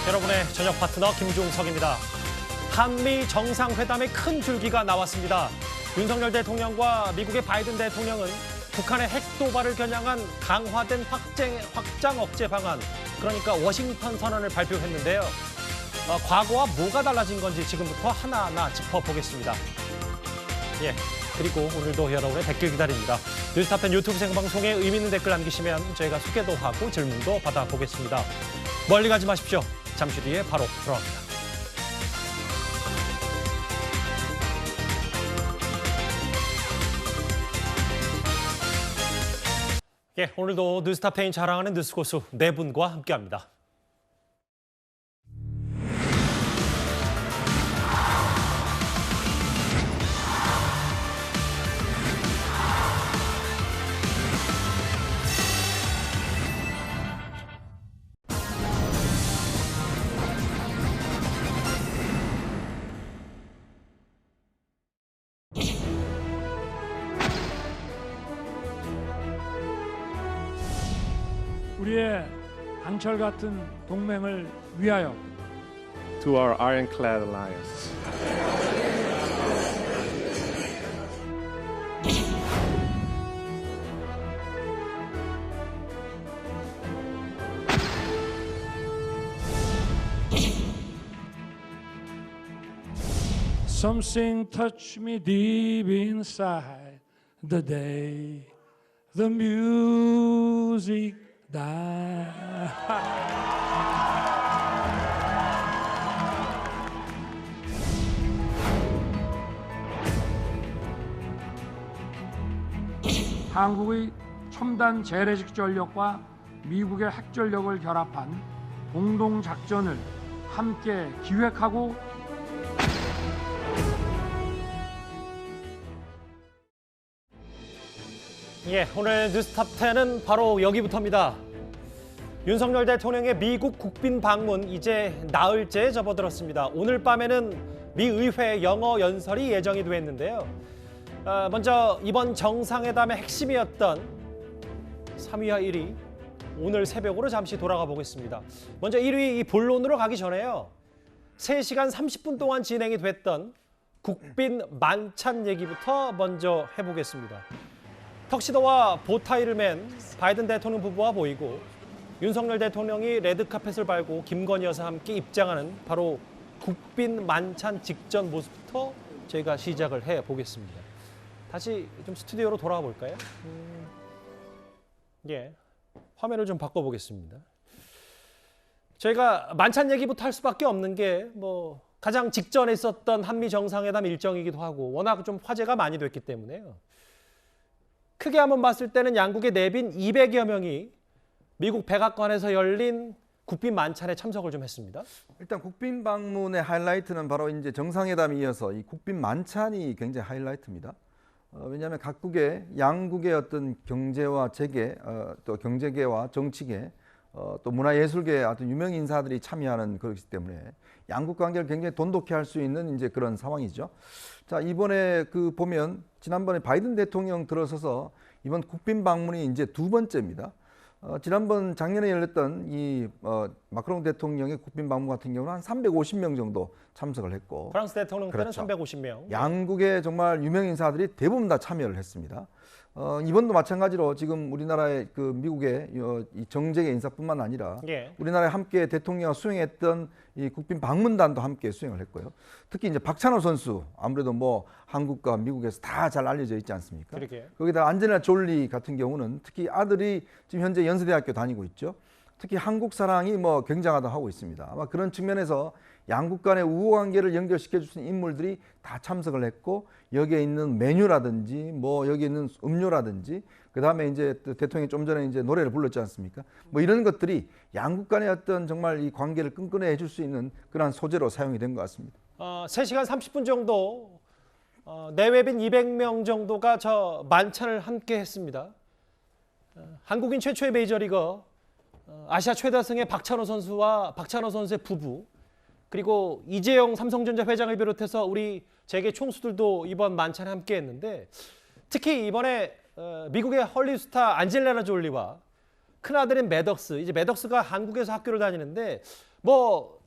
여러분의 저녁 파트너 김종석입니다. 한미 정상회담의 큰 줄기가 나왔습니다. 윤석열 대통령과 미국의 바이든 대통령은 북한의 핵 도발을 겨냥한 강화된 확장 억제 방안, 그러니까 워싱턴 선언을 발표했는데요. 과거와 뭐가 달라진 건지 지금부터 하나하나 짚어보겠습니다. 예, 그리고 오늘도 여러분의 댓글 기다립니다. 뉴스타팬 유튜브 생방송에 의미 있는 댓글 남기시면 저희가 소개도 하고 질문도 받아보겠습니다. 멀리 가지 마십시오. 잠시 뒤에 바로 돌아옵니다. 예, 오늘도 뉴스타팬이 자랑하는 뉴스고수 네 분과 함께합니다. 우리의 강철 같은 동맹을 위하여 to our ironclad alliance. Something touched me deep inside the day the music died. 한국의 첨단 재래식 전력과 미국의 핵 전력을 결합한 공동 작전을 함께 기획하고 예, 오늘 뉴스탑10은 바로 여기부터입니다. 윤석열 대통령의 미국 국빈 방문 이제 나흘째 접어들었습니다. 오늘 밤에는 미 의회 영어 연설이 예정이 돼 있는데요. 먼저 이번 정상회담의 핵심이었던 3위와 1위 오늘 새벽으로 잠시 돌아가 보겠습니다. 먼저 1위 이 본론으로 가기 전에요. 3시간 30분 동안 진행이 됐던 국빈 만찬 얘기부터 먼저 해보겠습니다. 턱시도와 보타이를 맨 바이든 대통령 부부와 보이고 윤석열 대통령이 레드카펫을 밟고 김건희 여사 함께 입장하는 바로 국빈 만찬 직전 모습부터 저희가 시작을 해보겠습니다. 다시 좀 스튜디오로 돌아와 볼까요? 예, 화면을 좀 바꿔보겠습니다. 저희가 만찬 얘기부터 할 수밖에 없는 게 가장 직전에 있었던 한미 정상회담 일정이기도 하고 워낙 좀 화제가 많이 됐기 때문에요. 크게 한번 봤을 때는 양국의 내빈 200여 명이 미국 백악관에서 열린 국빈 만찬에 참석을 좀 했습니다. 일단 국빈 방문의 하이라이트는 바로 이제 정상회담에 이어서 이 국빈 만찬이 굉장히 하이라이트입니다. 왜냐하면 각국의 양국의 어떤 경제와 재계, 또 경제계와 정치계, 또 문화예술계의 어떤 유명 인사들이 참여하는 거기 때문에 양국 관계를 굉장히 돈독히 할 수 있는 이제 그런 상황이죠. 자, 이번에 보면 지난번에 바이든 대통령 들어서서 이번 국빈 방문이 이제 두 번째입니다. 지난번 작년에 열렸던 이 마크롱 대통령의 국빈 방문 같은 경우는 한 350명 정도 참석을 했고, 프랑스 대통령 때는 그렇죠. 350명. 양국의 정말 유명 인사들이 대부분 다 참여를 했습니다. 이번도 마찬가지로 지금 우리나라의 미국의 이 정재계 인사뿐만 아니라 예. 우리나라에 함께 대통령이 수행했던 이 국빈 방문단도 함께 수행을 했고요. 특히 이제 박찬호 선수 아무래도 한국과 미국에서 다 잘 알려져 있지 않습니까? 그러게요. 거기다 안젤리나 졸리 같은 경우는 특히 아들이 지금 현재 연세대학교 다니고 있죠. 특히 한국 사랑이 굉장하다 하고 있습니다. 아마 그런 측면에서 양국 간의 우호 관계를 연결시켜 줄 수 있는 인물들이 다 참석을 했고, 여기에 있는 메뉴라든지 여기 있는 음료라든지 그다음에 이제 대통령이 좀 전에 이제 노래를 불렀지 않습니까? 이런 것들이 양국 간의 어떤 정말 이 관계를 끈끈해 줄 수 있는 그런 소재로 사용이 된 것 같습니다. 3시간 30분 정도 내외빈 200명 정도가 저 만찬을 함께 했습니다. 한국인 최초의 메이저리거 아시아 최다승의 박찬호 선수와 박찬호 선수의 부부, 그리고 이재용 삼성전자 회장을 비롯해서 우리 재계 총수들도 이번 만찬에 함께 했는데, 특히 이번에 미국의 헐리우드 스타 안젤리나 졸리와 큰아들인 매덕스, 이제 매덕스가 한국에서 학교를 다니는데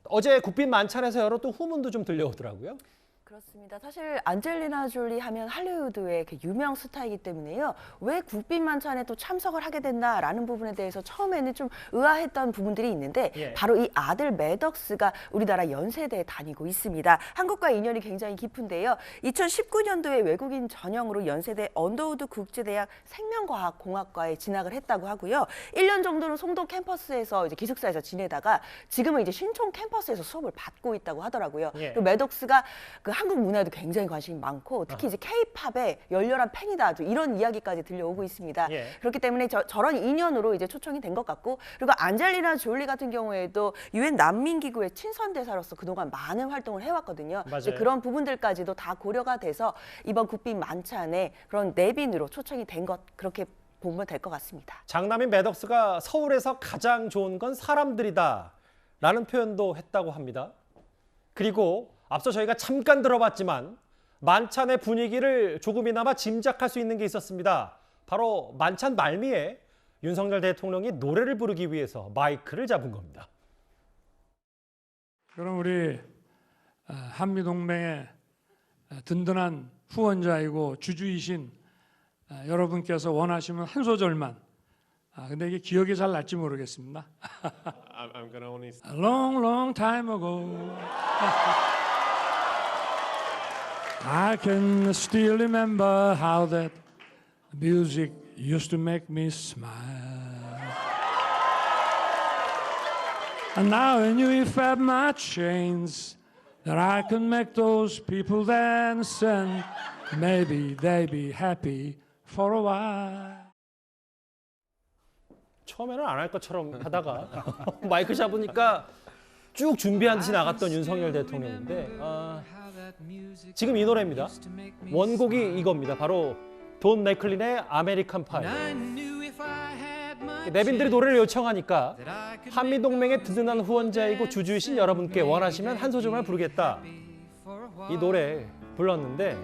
어제 국빈 만찬에서 여러 또 후문도 좀 들려오더라고요. 그렇습니다. 사실 안젤리나 졸리 하면 할리우드의 유명 스타이기 때문에요. 왜 국빈 만찬에 또 참석을 하게 됐나라는 부분에 대해서 처음에는 좀 의아했던 부분들이 있는데 예. 바로 이 아들 매덕스가 우리나라 연세대에 다니고 있습니다. 한국과 인연이 굉장히 깊은데요. 2019년도에 외국인 전형으로 연세대 언더우드 국제대학 생명과학공학과에 진학을 했다고 하고요. 1년 정도는 송도 캠퍼스에서 이제 기숙사에서 지내다가 지금은 이제 신촌 캠퍼스에서 수업을 받고 있다고 하더라고요. 예. 그리고 매덕스가 그 한국 문화에도 굉장히 관심이 많고 특히 이제 K-팝의 열렬한 팬이다 이런 이야기까지 들려오고 있습니다. 예. 그렇기 때문에 저런 인연으로 이제 초청이 된 것 같고 그리고 안젤리나 졸리 같은 경우에도 유엔 난민기구의 친선 대사로서 그동안 많은 활동을 해왔거든요. 맞아요. 이제 그런 부분들까지도 다 고려가 돼서 이번 국빈 만찬에 그런 내빈으로 초청이 된 것 그렇게 보면 될 것 같습니다. 장남인 매덕스가 서울에서 가장 좋은 건 사람들이다 라는 표현도 했다고 합니다. 그리고 앞서 저희가 잠깐 들어봤지만 만찬의 분위기를 조금이나마 짐작할 수 있는 게 있었습니다. 바로 만찬 말미에 윤석열 대통령이 노래를 부르기 위해서 마이크를 잡은 겁니다. 그럼 우리 한미동맹의 든든한 후원자이고 주주이신 여러분께서 원하시면 한 소절만. 근데 이게 기억이 잘 날지 모르겠습니다. I'm gonna only. A long, long time ago, I can still remember how that music used to make me smile. And now I knew if I had my chains that I could make those people dance and maybe they'd be happy for a while. 처음에는 안 할 것처럼 하다가 마이크 잡으니까 쭉 준비한 듯이 나갔던 윤석열 대통령인데 지금 이 노래입니다. 원곡이 이겁니다. 바로 돈 맥클린의 아메리칸 파이. 내빈들이 노래를 요청하니까 한미동맹의 든든한 후원자이고 주주이신 여러분께 원하시면 한 소절만 부르겠다. 이 노래 불렀는데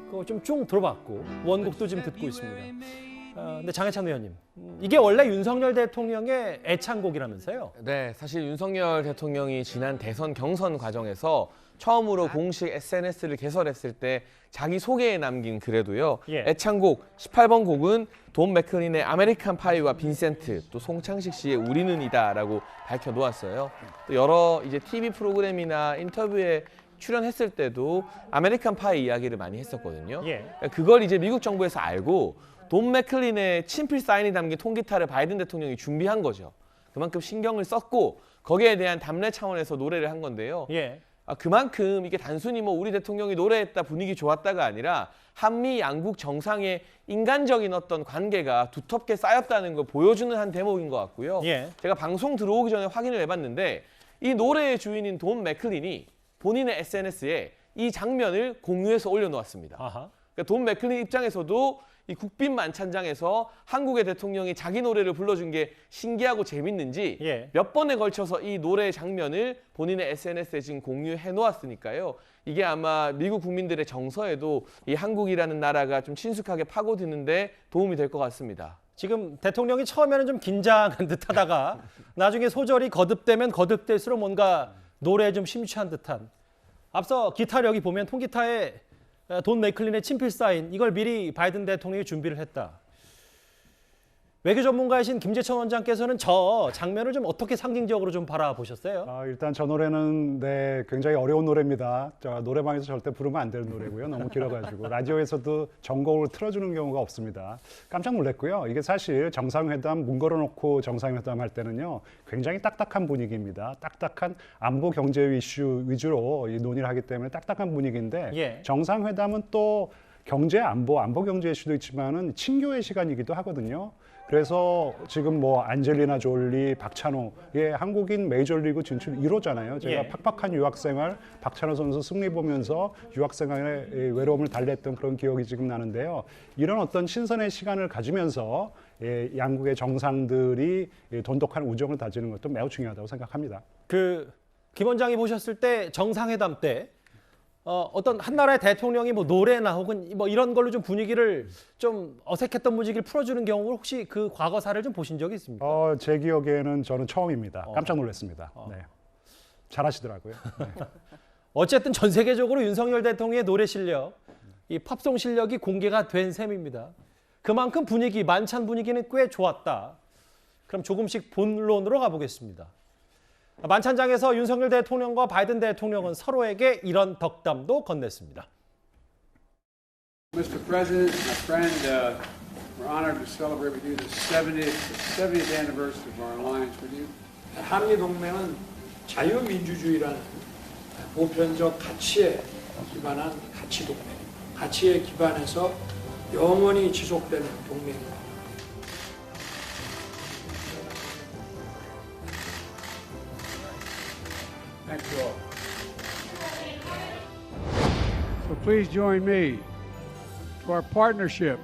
그거 좀 쭉 들어봤고 원곡도 지금 듣고 있습니다. 근데 장해찬 의원님, 이게 원래 윤석열 대통령의 애창곡이라면서요? 네, 사실 윤석열 대통령이 지난 대선 경선 과정에서 처음으로 공식 SNS를 개설했을 때 자기 소개에 남긴 글에도요. 예. 애창곡 18번 곡은 돈 맥클린의 아메리칸 파이와 빈센트, 또 송창식 씨의 우리는 이다라고 밝혀놓았어요. 또 여러 이제 TV 프로그램이나 인터뷰에 출연했을 때도 아메리칸 파이 이야기를 많이 했었거든요. 예. 그걸 이제 미국 정부에서 알고 돈 맥클린의 친필 사인이 담긴 통기타를 바이든 대통령이 준비한 거죠. 그만큼 신경을 썼고 거기에 대한 답례 차원에서 노래를 한 건데요. 예. 그만큼 이게 단순히 뭐 우리 대통령이 노래했다 분위기 좋았다가 아니라 한미 양국 정상의 인간적인 어떤 관계가 두텁게 쌓였다는 걸 보여주는 한 대목인 것 같고요. 예. 제가 방송 들어오기 전에 확인을 해봤는데 이 노래의 주인인 돈 맥클린이 본인의 SNS에 이 장면을 공유해서 올려놓았습니다. 아하. 그러니까 돈 맥클린 입장에서도 이 국빈 만찬장에서 한국의 대통령이 자기 노래를 불러준 게 신기하고 재밌는지 예. 몇 번에 걸쳐서 이 노래의 장면을 본인의 SNS에 지금 공유해 놓았으니까요. 이게 아마 미국 국민들의 정서에도 이 한국이라는 나라가 좀 친숙하게 파고드는데 도움이 될 것 같습니다. 지금 대통령이 처음에는 좀 긴장한 듯하다가 나중에 소절이 거듭되면 거듭될수록 뭔가 노래에 좀 심취한 듯한. 앞서 기타를 여기 보면 통기타에 돈 맥클린의 친필 사인, 이걸 미리 바이든 대통령이 준비를 했다. 외교 전문가이신 김재천 원장께서는 저 장면을 좀 어떻게 상징적으로 좀 바라보셨어요? 일단 저 노래는 굉장히 어려운 노래입니다. 노래방에서 절대 부르면 안 되는 노래고요. 너무 길어가지고 라디오에서도 전곡을 틀어주는 경우가 없습니다. 깜짝 놀랐고요. 이게 사실 정상회담 문 걸어놓고 정상회담 할 때는요. 굉장히 딱딱한 분위기입니다. 딱딱한 안보 경제 이슈 위주로 논의를 하기 때문에 딱딱한 분위기인데 예. 정상회담은 또 경제 안보 경제 이슈도 있지만은 친교의 시간이기도 하거든요. 그래서 지금 뭐 안젤리나 졸리, 박찬호의 한국인 메이저리그 진출 1호잖아요. 제가 예. 팍팍한 유학생활, 박찬호 선수 승리 보면서 유학생활의 외로움을 달랬던 그런 기억이 지금 나는데요. 이런 어떤 신선의 시간을 가지면서 양국의 정상들이 돈독한 우정을 다지는 것도 매우 중요하다고 생각합니다. 김 원장이 보셨을 때 정상회담 때 어떤 한 나라의 대통령이 뭐 노래나 혹은 뭐 이런 걸로 좀 분위기를 좀 어색했던 분위기를 풀어주는 경우를 혹시 그 과거 사례를 좀 보신 적이 있습니까? 제 기억에는 저는 처음입니다. 깜짝 놀랐습니다. 네. 잘하시더라고요. 네. 어쨌든 전 세계적으로 윤석열 대통령의 노래 실력, 이 팝송 실력이 공개가 된 셈입니다. 그만큼 분위기, 만찬 분위기는 꽤 좋았다. 그럼 조금씩 본론으로 가보겠습니다. 만찬장에서 윤석열 대통령과 바이든 대통령은 서로에게 이런 덕담도 건넸습니다. Mr. President, my friend, we're honored to celebrate with you the 70th anniversary of our alliance with you. 한미 동맹은 자유민주주의라는 보편적 가치에 기반한 가치 동맹, 가치에 기반해서 영원히 지속되는 동맹입니다. Thank you all. So please join me to our partnership,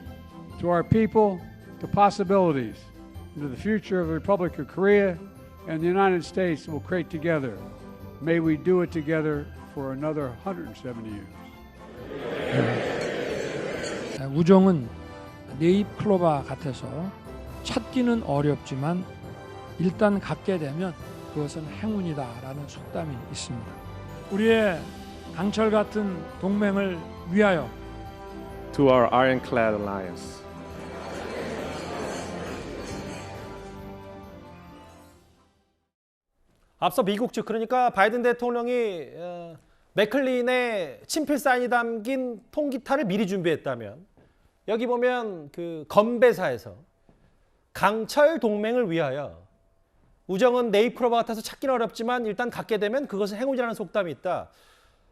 to our people, to possibilities, and to the future of the Republic of Korea and the United States will create together. May we do it together for another 170 years. 우정은 네잎 클로바 같아서 찾기는 어렵지만 일단 갖게 되면 그것은 행운이다라는 속담이 있습니다. 우리의 강철 같은 동맹을 위하여 To our ironclad alliance. 앞서 미국 측 그러니까 바이든 대통령이 맥클린의 친필 사인이 담긴 통기타를 미리 준비했다면 여기 보면 그 건배사에서 강철 동맹을 위하여 우정은 네잎클로바 같아서 찾기는 어렵지만 일단 갖게 되면 그것은 행운이라는 속담이 있다.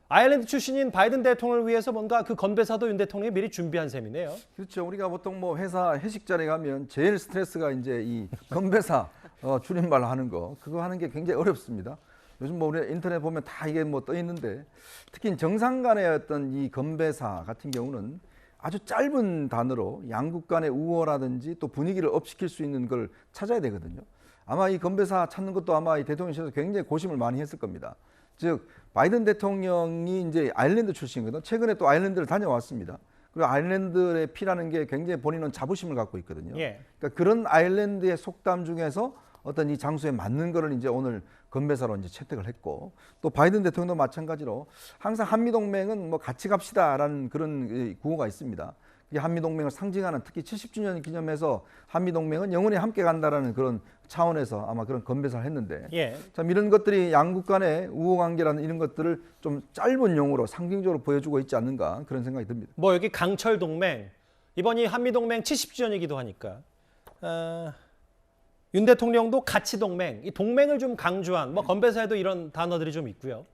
아일랜드 출신인 바이든 대통령을 위해서 뭔가 그 건배사도 윤 대통령이 미리 준비한 셈이네요. 그렇죠. 우리가 보통 뭐 회사 회식 자리에 가면 제일 스트레스가 이제 이 건배사 줄임말 하는 거, 그거 하는 게 굉장히 어렵습니다. 요즘 뭐 우리 인터넷 보면 다 이게 뭐 떠 있는데 특히 정상 간의 어떤 이 건배사 같은 경우는 아주 짧은 단어로 양국 간의 우호라든지 또 분위기를 업시킬 수 있는 걸 찾아야 되거든요. 아마 이 건배사 찾는 것도 아마 이 대통령실에서 굉장히 고심을 많이 했을 겁니다. 즉 바이든 대통령이 이제 아일랜드 출신이거든. 최근에 또 아일랜드를 다녀왔습니다. 그리고 아일랜드의 피라는 게 굉장히 본인은 자부심을 갖고 있거든요. 예. 그러니까 그런 아일랜드의 속담 중에서 어떤 이 장소에 맞는 거를 이제 오늘 건배사로 이제 채택을 했고, 또 바이든 대통령도 마찬가지로 항상 한미 동맹은 뭐 같이 갑시다라는 그런 구호가 있습니다. 이 한미 동맹을 상징하는 특히 70주년 기념해서 한미 동맹은 영원히 함께 간다라는 그런 차원에서 아마 그런 건배사를 했는데, 예. 참 이런 것들이 양국 간의 우호 관계라는 이런 것들을 좀 짧은 용어로 상징적으로 보여주고 있지 않는가 그런 생각이 듭니다. 뭐 여기 강철 동맹, 이번이 한미 동맹 70주년이기도 하니까 윤 대통령도 가치 동맹, 이 동맹을 좀 강조한 뭐 건배사에도 이런 단어들이 좀 있고요.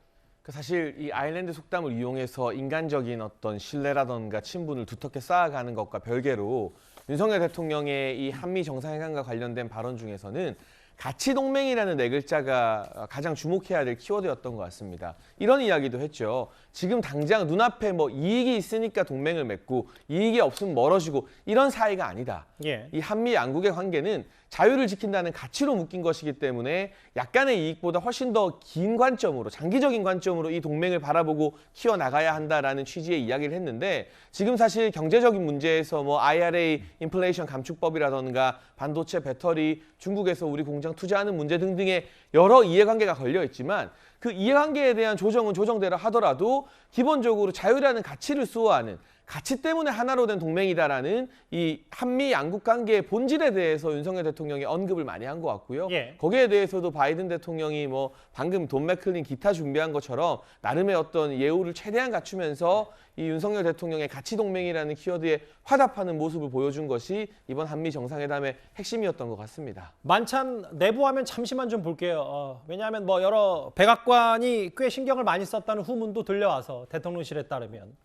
사실 이 아일랜드 속담을 이용해서 인간적인 어떤 신뢰라던가 친분을 두텁게 쌓아가는 것과 별개로 윤석열 대통령의 이 한미 정상회담과 관련된 발언 중에서는 가치 동맹이라는 네 글자가 가장 주목해야 될 키워드였던 것 같습니다. 이런 이야기도 했죠. 지금 당장 눈앞에 뭐 이익이 있으니까 동맹을 맺고 이익이 없으면 멀어지고 이런 사이가 아니다. 예. 이 한미 양국의 관계는 자유를 지킨다는 가치로 묶인 것이기 때문에 약간의 이익보다 훨씬 더 긴 관점으로, 장기적인 관점으로 이 동맹을 바라보고 키워나가야 한다라는 취지의 이야기를 했는데, 지금 사실 경제적인 문제에서 뭐 IRA, 인플레이션 감축법이라던가 반도체, 배터리, 중국에서 우리 공장 투자하는 문제 등등의 여러 이해관계가 걸려 있지만 그 이해관계에 대한 조정은 조정대로 하더라도 기본적으로 자유라는 가치를 수호하는, 가치 때문에 하나로 된 동맹이다라는 이 한미 양국 관계의 본질에 대해서 윤석열 대통령이 언급을 많이 한 것 같고요. 예. 거기에 대해서도 바이든 대통령이 뭐 방금 돈 맥클린 기타 준비한 것처럼 나름의 어떤 예우를 최대한 갖추면서 이 윤석열 대통령의 가치 동맹이라는 키워드에 화답하는 모습을 보여준 것이 이번 한미 정상회담의 핵심이었던 것 같습니다. 만찬 내부 화면 잠시만 좀 볼게요. 왜냐하면 뭐 여러 백악관이 꽤 신경을 많이 썼다는 후문도 들려와서 대통령실에 따르면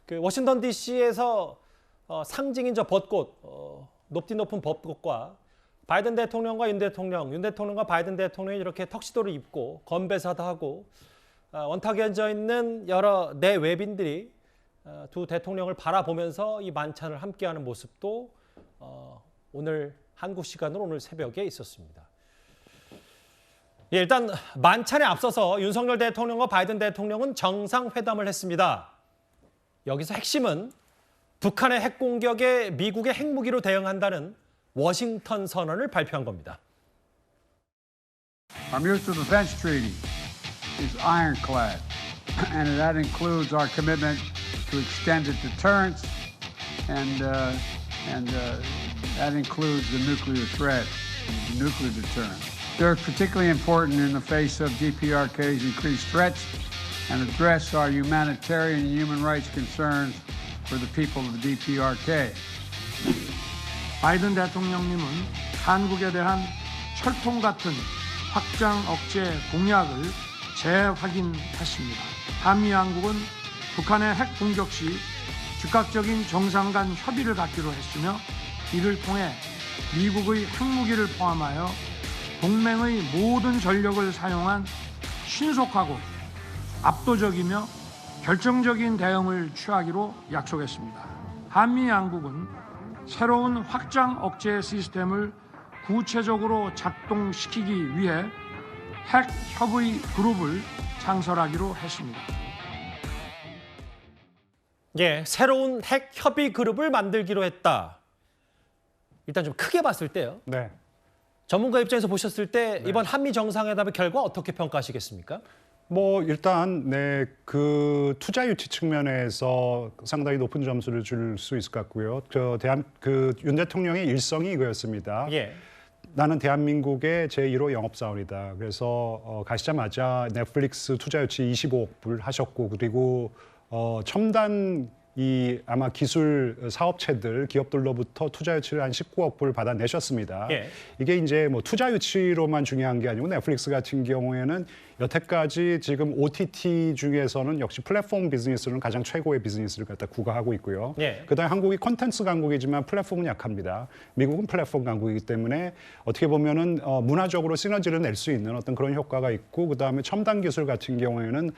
그 워싱턴 DC에서 상징인 저 벚꽃, 높디 높은 벚꽃과 바이든 대통령과 윤 대통령과 바이든 대통령이 이렇게 턱시도를 입고 건배사도 하고 원탁에 앉아 있는 여러 내외빈들이 두 대통령을 바라보면서 이 만찬을 함께하는 모습도 오늘 한국 시간으로 오늘 새벽에 있었습니다. 예, 일단 만찬에 앞서서 윤석열 대통령과 바이든 대통령은 정상회담을 했습니다. 여기서 핵심은 북한의 핵 공격에 미국의 핵무기로 대응한다는 워싱턴 선언을 발표한 겁니다. Our Mutual Defense Treaty is ironclad, and that includes our commitment to extended deterrence, and that includes the nuclear threat, the nuclear deterrence. They're particularly important in the face of DPRK's increased threats and address our humanitarian and human rights concerns for the people of the DPRK. 바이든 대통령님은 한국에 대한 철통 같은 확장 억제 공약을 재확인했습니다. 한미 양국은 북한의 핵 공격 시 즉각적인 정상 간 협의를 갖기로 했으며 이를 통해 미국의 핵무기를 포함하여 동맹의 모든 전력을 사용한 신속하고 압도적이며 결정적인 대응을 취하기로 약속했습니다. 한미 양국은 새로운 확장 억제 시스템을 구체적으로 작동시키기 위해 핵 협의 그룹을 창설하기로 했습니다. 예, 새로운 핵 협의 그룹을 만들기로 했다. 일단 좀 크게 봤을 때요. 네. 전문가 입장에서 보셨을 때 이번 한미 정상회담의 결과 어떻게 평가하시겠습니까? 뭐 일단 그 투자 유치 측면에서 상당히 높은 점수를 줄 수 있을 것 같고요. 윤 대통령의 일성이 이거였습니다. 예. 나는 대한민국의 제1호 영업사원이다. 그래서 가시자마자 넷플릭스 투자 유치 25억 불 하셨고, 그리고 첨단 아마 기술 사업체들, 기업들로부터 투자 유치를 한 19억 불 받아내셨습니다. 예. 이게 이제 뭐 투자 유치로만 중요한 게 아니고 넷플릭스 같은 경우에는 여태까지 지금 OTT 중에서는 역시 플랫폼 비즈니스는 가장 최고의 비즈니스를 갖다 구가하고 있고요. 예. 그다음에 한국이 콘텐츠 강국이지만 플랫폼은 약합니다. 미국은 플랫폼 강국이기 때문에 어떻게 보면은 문화적으로 시너지를 낼 수 있는 어떤 그런 효과가 있고, 그다음에 첨단 기술 같은 경우에는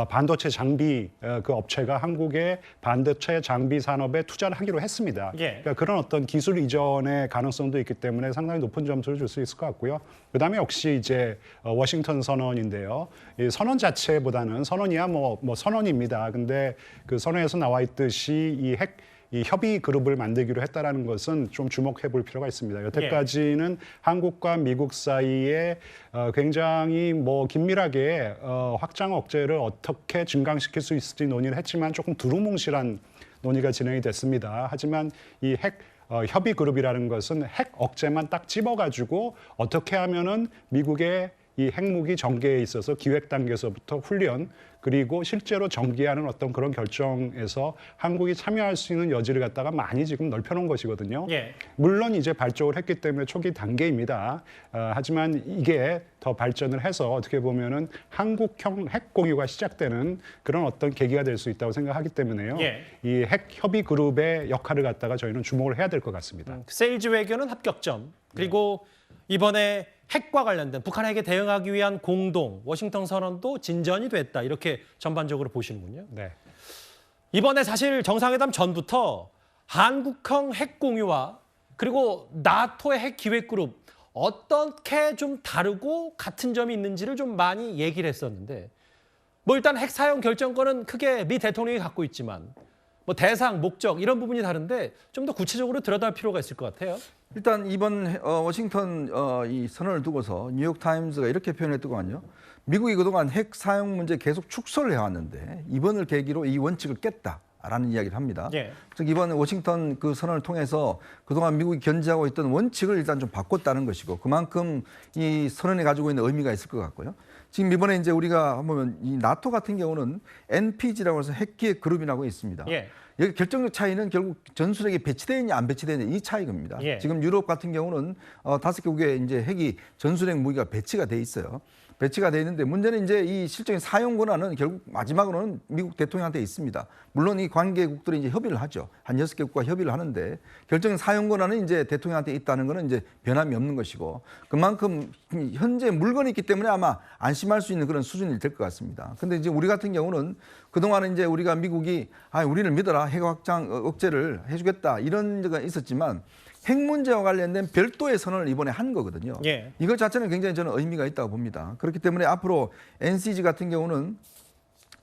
반도체 장비 그 업체가 한국의 반도체 장비 산업에 투자를 하기로 했습니다. 예. 그러니까 그런 어떤 기술 이전의 가능성도 있기 때문에 상당히 높은 점수를 줄 수 있을 것 같고요. 그다음에 역시 이제 워싱턴 선언인데요. 이 선언 자체보다는 선언이야 뭐 선언입니다. 근데 그 선언에서 나와 있듯이 이 협의 그룹을 만들기로 했다라는 것은 좀 주목해 볼 필요가 있습니다. 여태까지는 한국과 미국 사이에 굉장히 뭐 긴밀하게 확장 억제를 어떻게 증강시킬 수 있을지 논의를 했지만 조금 두루뭉실한 논의가 진행이 됐습니다. 하지만 이 협의 그룹이라는 것은 핵 억제만 딱 집어가지고 어떻게 하면은 미국의 이 핵무기 전개에 있어서 기획 단계에서부터 훈련, 그리고 실제로 전개하는 어떤 그런 결정에서 한국이 참여할 수 있는 여지를 갖다가 많이 지금 넓혀놓은 것이거든요. 예. 물론 이제 발족을 했기 때문에 초기 단계입니다. 하지만 이게 더 발전을 해서 어떻게 보면은 한국형 핵 공유가 시작되는 그런 어떤 계기가 될 수 있다고 생각하기 때문에요. 예. 이 핵 협의 그룹의 역할을 갖다가 저희는 주목을 해야 될 것 같습니다. 세일즈 외교는 합격점. 그리고 이번에 핵과 관련된 북한 핵에 대응하기 위한 공동 워싱턴 선언도 진전이 됐다. 이렇게 전반적으로 보시는군요. 네. 이번에 사실 정상회담 전부터 한국형 핵 공유와 그리고 나토의 핵 기획 그룹 어떻게 좀 다르고 같은 점이 있는지를 좀 많이 얘기를 했었는데, 뭐 일단 핵 사용 결정권은 크게 미 대통령이 갖고 있지만 뭐 대상, 목적 이런 부분이 다른데 좀 더 구체적으로 들여다볼 필요가 있을 것 같아요. 일단 이번 워싱턴 이 선언을 두고서 뉴욕타임즈가 이렇게 표현했더군요. 미국이 그동안 핵 사용 문제 계속 축소를 해왔는데 이번을 계기로 이 원칙을 깼다라는 이야기를 합니다. 예. 즉 이번 워싱턴 그 선언을 통해서 그동안 미국이 견지하고 있던 원칙을 일단 좀 바꿨다는 것이고, 그만큼 이 선언이 가지고 있는 의미가 있을 것 같고요. 지금 이번에 이제 우리가 보면 이 나토 같은 경우는 NPG라고 해서 핵기획 그룹이라고 있습니다. 예. 여기 결정적 차이는 결국 전술핵이 배치되어 있냐 안 배치되어 있냐 이 차이입니다. 예. 지금 유럽 같은 경우는 5개국의 이제 핵이 전술핵 무기가 배치가 돼 있어요. 배치가 돼 있는데 문제는 이제 이 실적인 사용 권한은 결국 마지막으로는 미국 대통령한테 있습니다. 물론 이 관계국들이 이제 협의를 하죠. 한 6개국과 협의를 하는데 결정적인 사용 권한은 이제 대통령한테 있다는 거는 이제 변함이 없는 것이고, 그만큼 현재 물건이 있기 때문에 아마 안심할 수 있는 그런 수준이 될 것 같습니다. 근데 이제 우리 같은 경우는 그동안은 이제 우리가 미국이 우리를 믿어라, 핵 확장 억제를 해주겠다 이런 적가 있었지만 핵 문제와 관련된 별도의 선언을 이번에 한 거거든요. 예. 이것 자체는 굉장히 저는 의미가 있다고 봅니다. 그렇기 때문에 앞으로 NCG 같은 경우는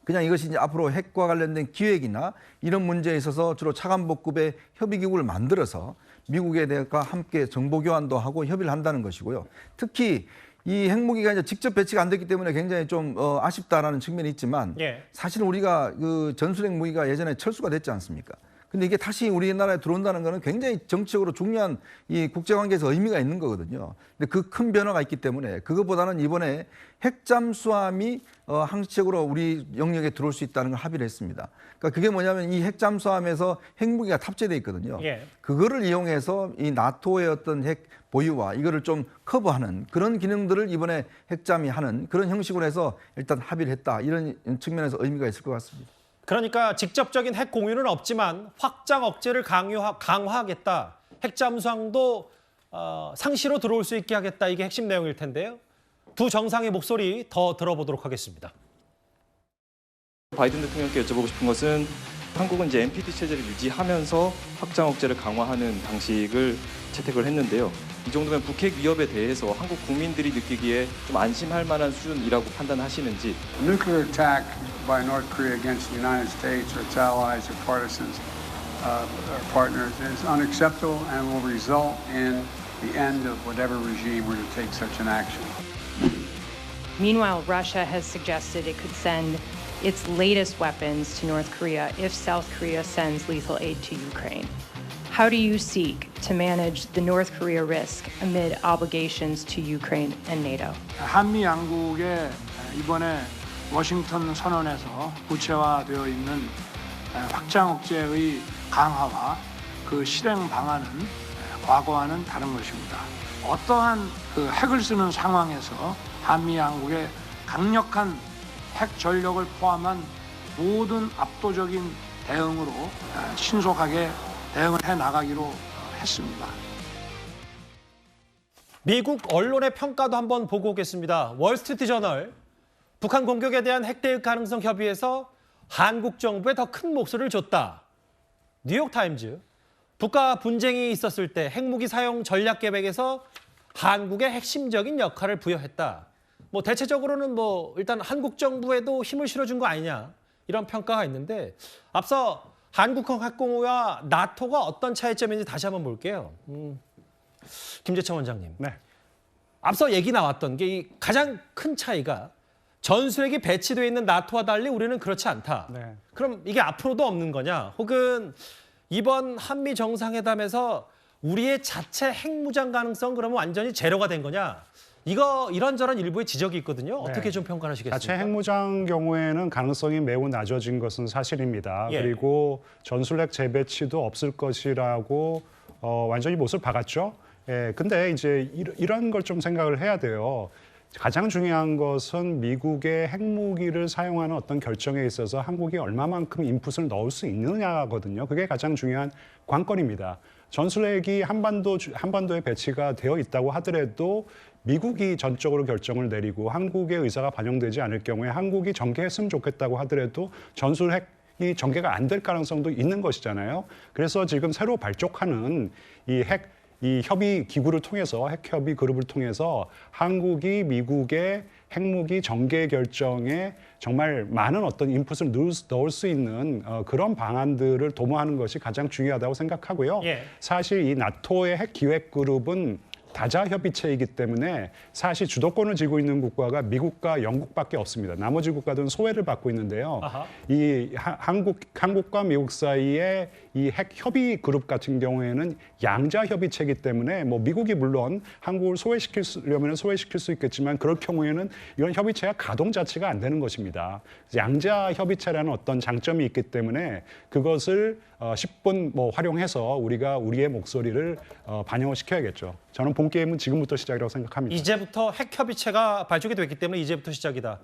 그냥 이것이 이제 앞으로 핵과 관련된 기획이나 이런 문제에 있어서 주로 차관복급의 협의기구를 만들어서 미국에 대해서 함께 정보 교환도 하고 협의를 한다는 것이고요. 특히 이 핵무기가 이제 직접 배치가 안 됐기 때문에 굉장히 좀 아쉽다라는 측면이 있지만 예. 사실 우리가 그 전술핵 무기가 예전에 철수가 됐지 않습니까? 근데 이게 다시 우리나라에 들어온다는 거는 굉장히 정치적으로 중요한 이 국제관계에서 의미가 있는 거거든요. 근데 그 큰 변화가 있기 때문에 그것보다는 이번에 핵잠수함이 항시적으로 우리 영역에 들어올 수 있다는 걸 합의를 했습니다. 그러니까 그게 뭐냐면 이 핵잠수함에서 핵무기가 탑재되어 있거든요. 예. 그거를 이용해서 이 나토의 어떤 핵 보유와 이거를 좀 커버하는 그런 기능들을 이번에 핵잠이 하는 그런 형식으로 해서 일단 합의를 했다. 이런 측면에서 의미가 있을 것 같습니다. 그러니까 직접적인 핵 공유는 없지만 확장 억제를 강화하겠다. 핵잠수함도 상시로 들어올 수 있게 하겠다. 이게 핵심 내용일 텐데요. 두 정상의 목소리 더 들어보도록 하겠습니다. 바이든 대통령께 여쭤보고 싶은 것은 한국은 이제 NPT 체제를 유지하면서 확장 억제를 강화하는 방식을 채택을 했는데요. 이 정도면 북핵 위협에 대해서 한국 국민들이 느끼기에 좀 안심할 만한 수준이라고 판단하시는지. Nuclear attack by North Korea against the United States or its allies or partisans or partners is unacceptable and will result in the end of whatever regime were to take such an action. Meanwhile, Russia has suggested it could send its latest weapons to North Korea if South Korea sends lethal aid to Ukraine. How do you seek to manage the North Korea risk amid obligations to Ukraine and NATO? 한미 양국의 이번에 워싱턴 선언에서 구체화되어 있는 확장 억제의 강화와 그 실행 방안은 과거와는 다른 것입니다. 어떠한 그 핵을 쓰는 상황에서 한미 양국의 강력한 핵 전력을 포함한 모든 압도적인 대응으로 신속하게 대응을 해나가기로 했습니다. 미국 언론의 평가도 한번 보고 오겠습니다. 월스트리트저널, 북한 공격에 대한 핵대응 가능성 협의에서 한국 정부에 더 큰 목소리를 줬다. 뉴욕타임즈, 북과 분쟁이 있었을 때 핵무기 사용 전략 계획에서 한국에 핵심적인 역할을 부여했다. 뭐 대체적으로는 뭐 일단 한국 정부에도 힘을 실어준 거 아니냐 이런 평가가 있는데 앞서 한국형 핵공유와 나토가 어떤 차이점인지 다시 한번 볼게요. 김재청 원장님. 네. 앞서 얘기 나왔던 게 이 가장 큰 차이가 전술핵이 배치되어 있는 나토와 달리 우리는 그렇지 않다. 네. 그럼 이게 앞으로도 없는 거냐? 혹은 이번 한미 정상회담에서 우리의 자체 핵무장 가능성 그러면 완전히 제로가 된 거냐? 이거 이런저런 일부의 지적이 있거든요. 어떻게 좀 평가하시겠습니까? 자체 핵무장 경우에는 가능성이 매우 낮아진 것은 사실입니다. 예. 그리고 전술핵 재배치도 없을 것이라고 완전히 못을 박았죠. 예, 근데 이제 이런 걸 좀 생각을 해야 돼요. 가장 중요한 것은 미국의 핵무기를 사용하는 어떤 결정에 있어서 한국이 얼마만큼 인풋을 넣을 수 있느냐거든요. 그게 가장 중요한 관건입니다. 전술핵이 한반도에 배치가 되어 있다고 하더라도 미국이 전적으로 결정을 내리고 한국의 의사가 반영되지 않을 경우에 한국이 전개했으면 좋겠다고 하더라도 전술핵이 전개가 안 될 가능성도 있는 것이잖아요. 그래서 지금 새로 발족하는 이 협의 기구를 통해서 핵협의 그룹을 통해서 한국이 미국의 핵무기 전개 결정에 정말 많은 어떤 인풋을 넣을 수 있는 그런 방안들을 도모하는 것이 가장 중요하다고 생각하고요. 예. 사실 이 나토의 핵 기획 그룹은 다자 협의체이기 때문에 사실 주도권을 쥐고 있는 국가가 미국과 영국밖에 없습니다. 나머지 국가들은 소외를 받고 있는데요. 아하. 이 한국과 미국 사이의 이 핵 협의 그룹 같은 경우에는 양자 협의체이기 때문에 뭐 미국이 물론 한국을 소외시키려면 소외시킬 수 있겠지만 그럴 경우에는 이런 협의체가 가동 자체가 안 되는 것입니다. 양자 협의체라는 어떤 장점이 있기 때문에 그것을 10분 뭐 활용해서 우리가 우리의 목소리를 반영을 시켜야겠죠. 저는 본 게임은 지금부터 시작이라고 생각합니다. 이제부터 핵협의체가 발족이 됐기 때문에 이제부터 시작이다.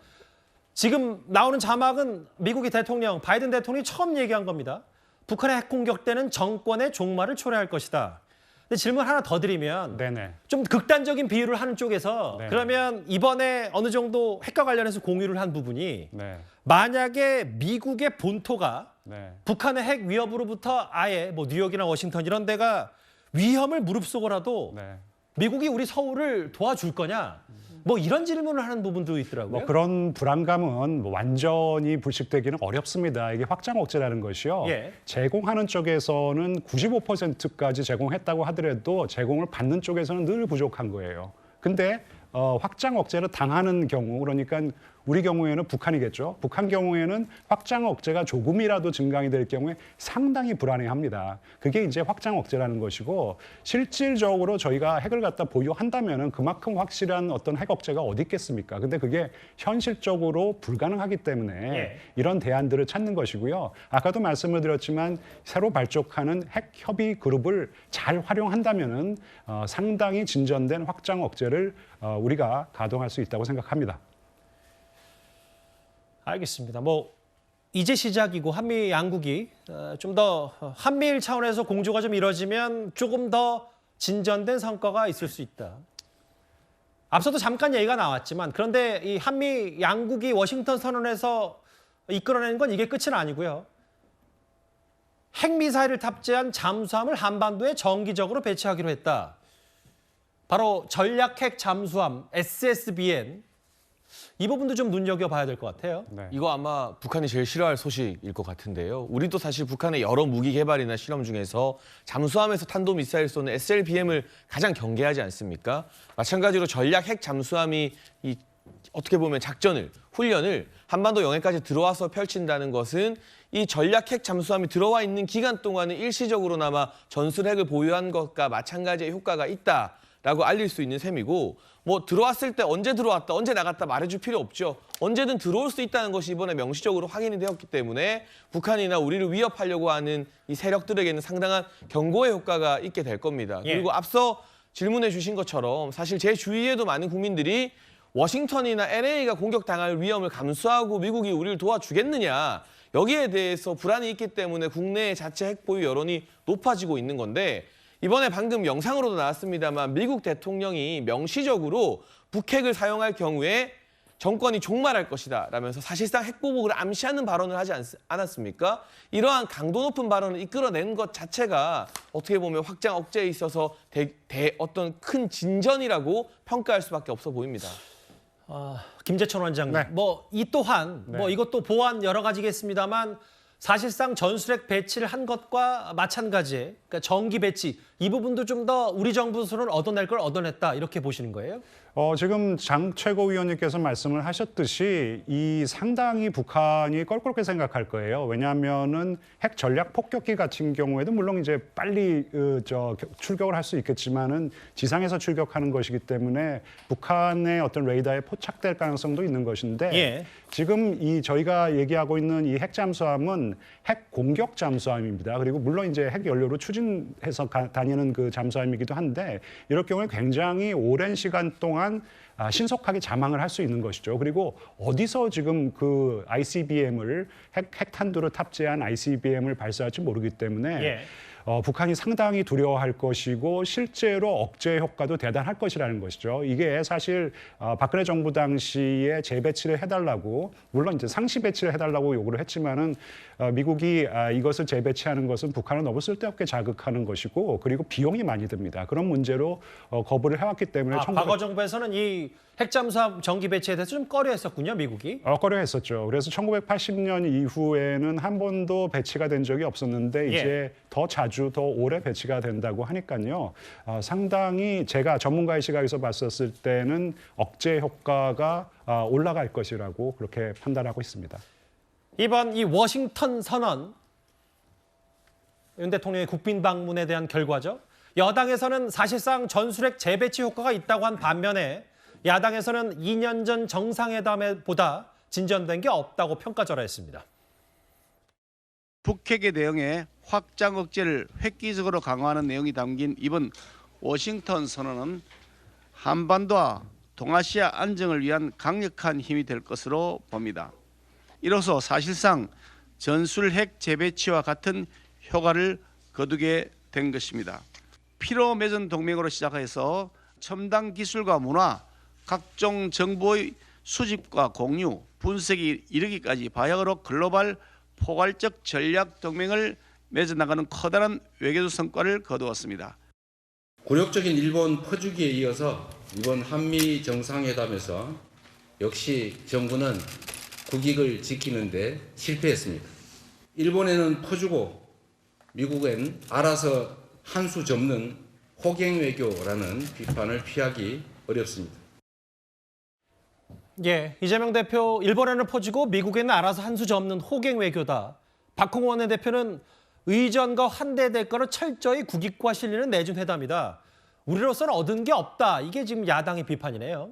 지금 나오는 자막은 미국의 대통령, 바이든 대통령이 처음 얘기한 겁니다. 북한의 핵공격 때는 정권의 종말을 초래할 것이다. 근데 질문 하나 더 드리면 네네. 좀 극단적인 비유를 하는 쪽에서 네네. 그러면 이번에 어느 정도 핵과 관련해서 공유를 한 부분이 네. 만약에 미국의 본토가 네. 북한의 핵 위협으로부터 아예 뭐 뉴욕이나 워싱턴 이런 데가 위험을 무릅쓰고라도 네. 미국이 우리 서울을 도와줄 거냐? 뭐 이런 질문을 하는 부분도 있더라고요. 뭐 그런 불안감은 뭐 완전히 불식되기는 어렵습니다. 이게 확장 억제라는 것이요. 예. 제공하는 쪽에서는 95%까지 제공했다고 하더라도 제공을 받는 쪽에서는 늘 부족한 거예요. 근데 확장 억제를 당하는 경우, 그러니까 우리 경우에는 북한이겠죠. 북한 경우에는 확장 억제가 조금이라도 증강이 될 경우에 상당히 불안해합니다. 그게 이제 확장 억제라는 것이고, 실질적으로 저희가 핵을 갖다 보유한다면은 그만큼 확실한 어떤 핵 억제가 어디 있겠습니까? 근데 그게 현실적으로 불가능하기 때문에 이런 대안들을 찾는 것이고요. 아까도 말씀을 드렸지만 새로 발족하는 핵 협의 그룹을 잘 활용한다면은 상당히 진전된 확장 억제를 우리가 가동할 수 있다고 생각합니다. 알겠습니다. 뭐 이제 시작이고 한미 양국이 좀 더 한미일 차원에서 공조가 좀 이루어지면 조금 더 진전된 성과가 있을 수 있다. 앞서도 잠깐 얘기가 나왔지만 그런데 이 한미 양국이 워싱턴 선언에서 이끌어내는 건 이게 끝은 아니고요. 핵미사일을 탑재한 잠수함을 한반도에 정기적으로 배치하기로 했다. 바로 전략핵 잠수함 SSBN. 이 부분도 좀 눈여겨봐야 될 것 같아요. 네. 이거 아마 북한이 제일 싫어할 소식일 것 같은데요. 우리도 사실 북한의 여러 무기 개발이나 실험 중에서 잠수함에서 탄도미사일 쏘는 SLBM을 가장 경계하지 않습니까? 마찬가지로 전략 핵 잠수함이 어떻게 보면 훈련을 한반도 영해까지 들어와서 펼친다는 것은 이 전략 핵 잠수함이 들어와 있는 기간 동안은 일시적으로나마 전술핵을 보유한 것과 마찬가지의 효과가 있다라고 알릴 수 있는 셈이고, 뭐 들어왔을 때 언제 들어왔다, 언제 나갔다 말해줄 필요 없죠. 언제든 들어올 수 있다는 것이 이번에 명시적으로 확인이 되었기 때문에 북한이나 우리를 위협하려고 하는 이 세력들에게는 상당한 경고의 효과가 있게 될 겁니다. 그리고 앞서 질문해 주신 것처럼 사실 제 주위에도 많은 국민들이 워싱턴이나 LA가 공격당할 위험을 감수하고 미국이 우리를 도와주겠느냐, 여기에 대해서 불안이 있기 때문에 국내의 자체 핵보유 여론이 높아지고 있는 건데, 이번에 방금 영상으로도 나왔습니다만 미국 대통령이 명시적으로 북핵을 사용할 경우에 정권이 종말할 것이다 라면서 사실상 핵보복을 암시하는 발언을 하지 않았습니까? 이러한 강도 높은 발언을 이끌어낸 것 자체가 어떻게 보면 확장 억제에 있어서 어떤 큰 진전이라고 평가할 수밖에 없어 보입니다. 김재천 원장님, 네. 뭐 이 또한 뭐 이것도 보완 여러 가지겠습니다만 사실상 전술핵 배치를 한 것과 마찬가지의 그러니까 정기 배치 이 부분도 좀 더 우리 정부 손을 얻어낼 걸 얻어냈다 이렇게 보시는 거예요? 지금 장 최고위원님께서 말씀을 하셨듯이 이 상당히 북한이 껄끄럽게 생각할 거예요. 왜냐하면은 핵 전략 폭격기 같은 경우에도 물론 이제 빨리 출격을 할 수 있겠지만은 지상에서 출격하는 것이기 때문에 북한의 어떤 레이더에 포착될 가능성도 있는 것인데 지금 저희가 얘기하고 있는 이 핵 잠수함은 핵 공격 잠수함입니다. 그리고 물론 이제 핵 연료로 추진해서 다니는 그 잠수함이기도 한데 이럴 경우에 굉장히 오랜 시간 동안 신속하게 잠항을 할 수 있는 것이죠. 그리고 어디서 지금 그 ICBM을 핵탄두를 탑재한 ICBM을 발사할지 모르기 때문에 북한이 상당히 두려워할 것이고 실제로 억제 효과도 대단할 것이라는 것이죠. 이게 사실 박근혜 정부 당시에 재배치를 해달라고 물론 이제 상시 배치를 해달라고 요구를 했지만은 미국이 이것을 재배치하는 것은 북한을 너무 쓸데없게 자극하는 것이고 그리고 비용이 많이 듭니다. 그런 문제로 거부를 해왔기 때문에 과거 정부에서는 이 핵잠수함 정기 배치에 대해서 좀 꺼려했었군요, 미국이. 꺼려했었죠. 그래서 1980년 이후에는 한 번도 배치가 된 적이 없었는데 이제 더 자주, 더 오래 배치가 된다고 하니까요. 상당히 제가 전문가의 시각에서 봤었을 때는 억제 효과가 올라갈 것이라고 그렇게 판단하고 있습니다. 이번 이 워싱턴 선언, 윤 대통령의 국빈 방문에 대한 결과죠. 여당에서는 사실상 전술핵 재배치 효과가 있다고 한 반면에 야당에서는 2년 전 정상회담보다 진전된 게 없다고 평가절하했습니다. 북핵에 대응해 확장 억제를 획기적으로 강화하는 내용이 담긴 이번 워싱턴 선언은 한반도와 동아시아 안정을 위한 강력한 힘이 될 것으로 봅니다. 이로써 사실상 전술핵 재배치와 같은 효과를 거두게 된 것입니다. 피로 맺은 동맹으로 시작해서 첨단 기술과 문화, 각종 정보의 수집과 공유, 분석이 이르기까지 바야흐로 글로벌 포괄적 전략 동맹을 맺어나가는 커다란 외교적 성과를 거두었습니다. 굴욕적인 일본 퍼주기에 이어서 이번 한미 정상회담에서 역시 정부는 국익을 지키는 데 실패했습니다. 일본에는 퍼주고 미국엔 알아서 한 수 접는 호갱 외교라는 비판을 피하기 어렵습니다. 예, 이재명 대표 일본에는 퍼지고 미국에는 알아서 한 수 접는 호갱 외교다. 박홍원 원내대표는 의전과 환대 대가로 철저히 국익화 실리는 내준 회담이다. 우리로서는 얻은 게 없다. 이게 지금 야당의 비판이네요.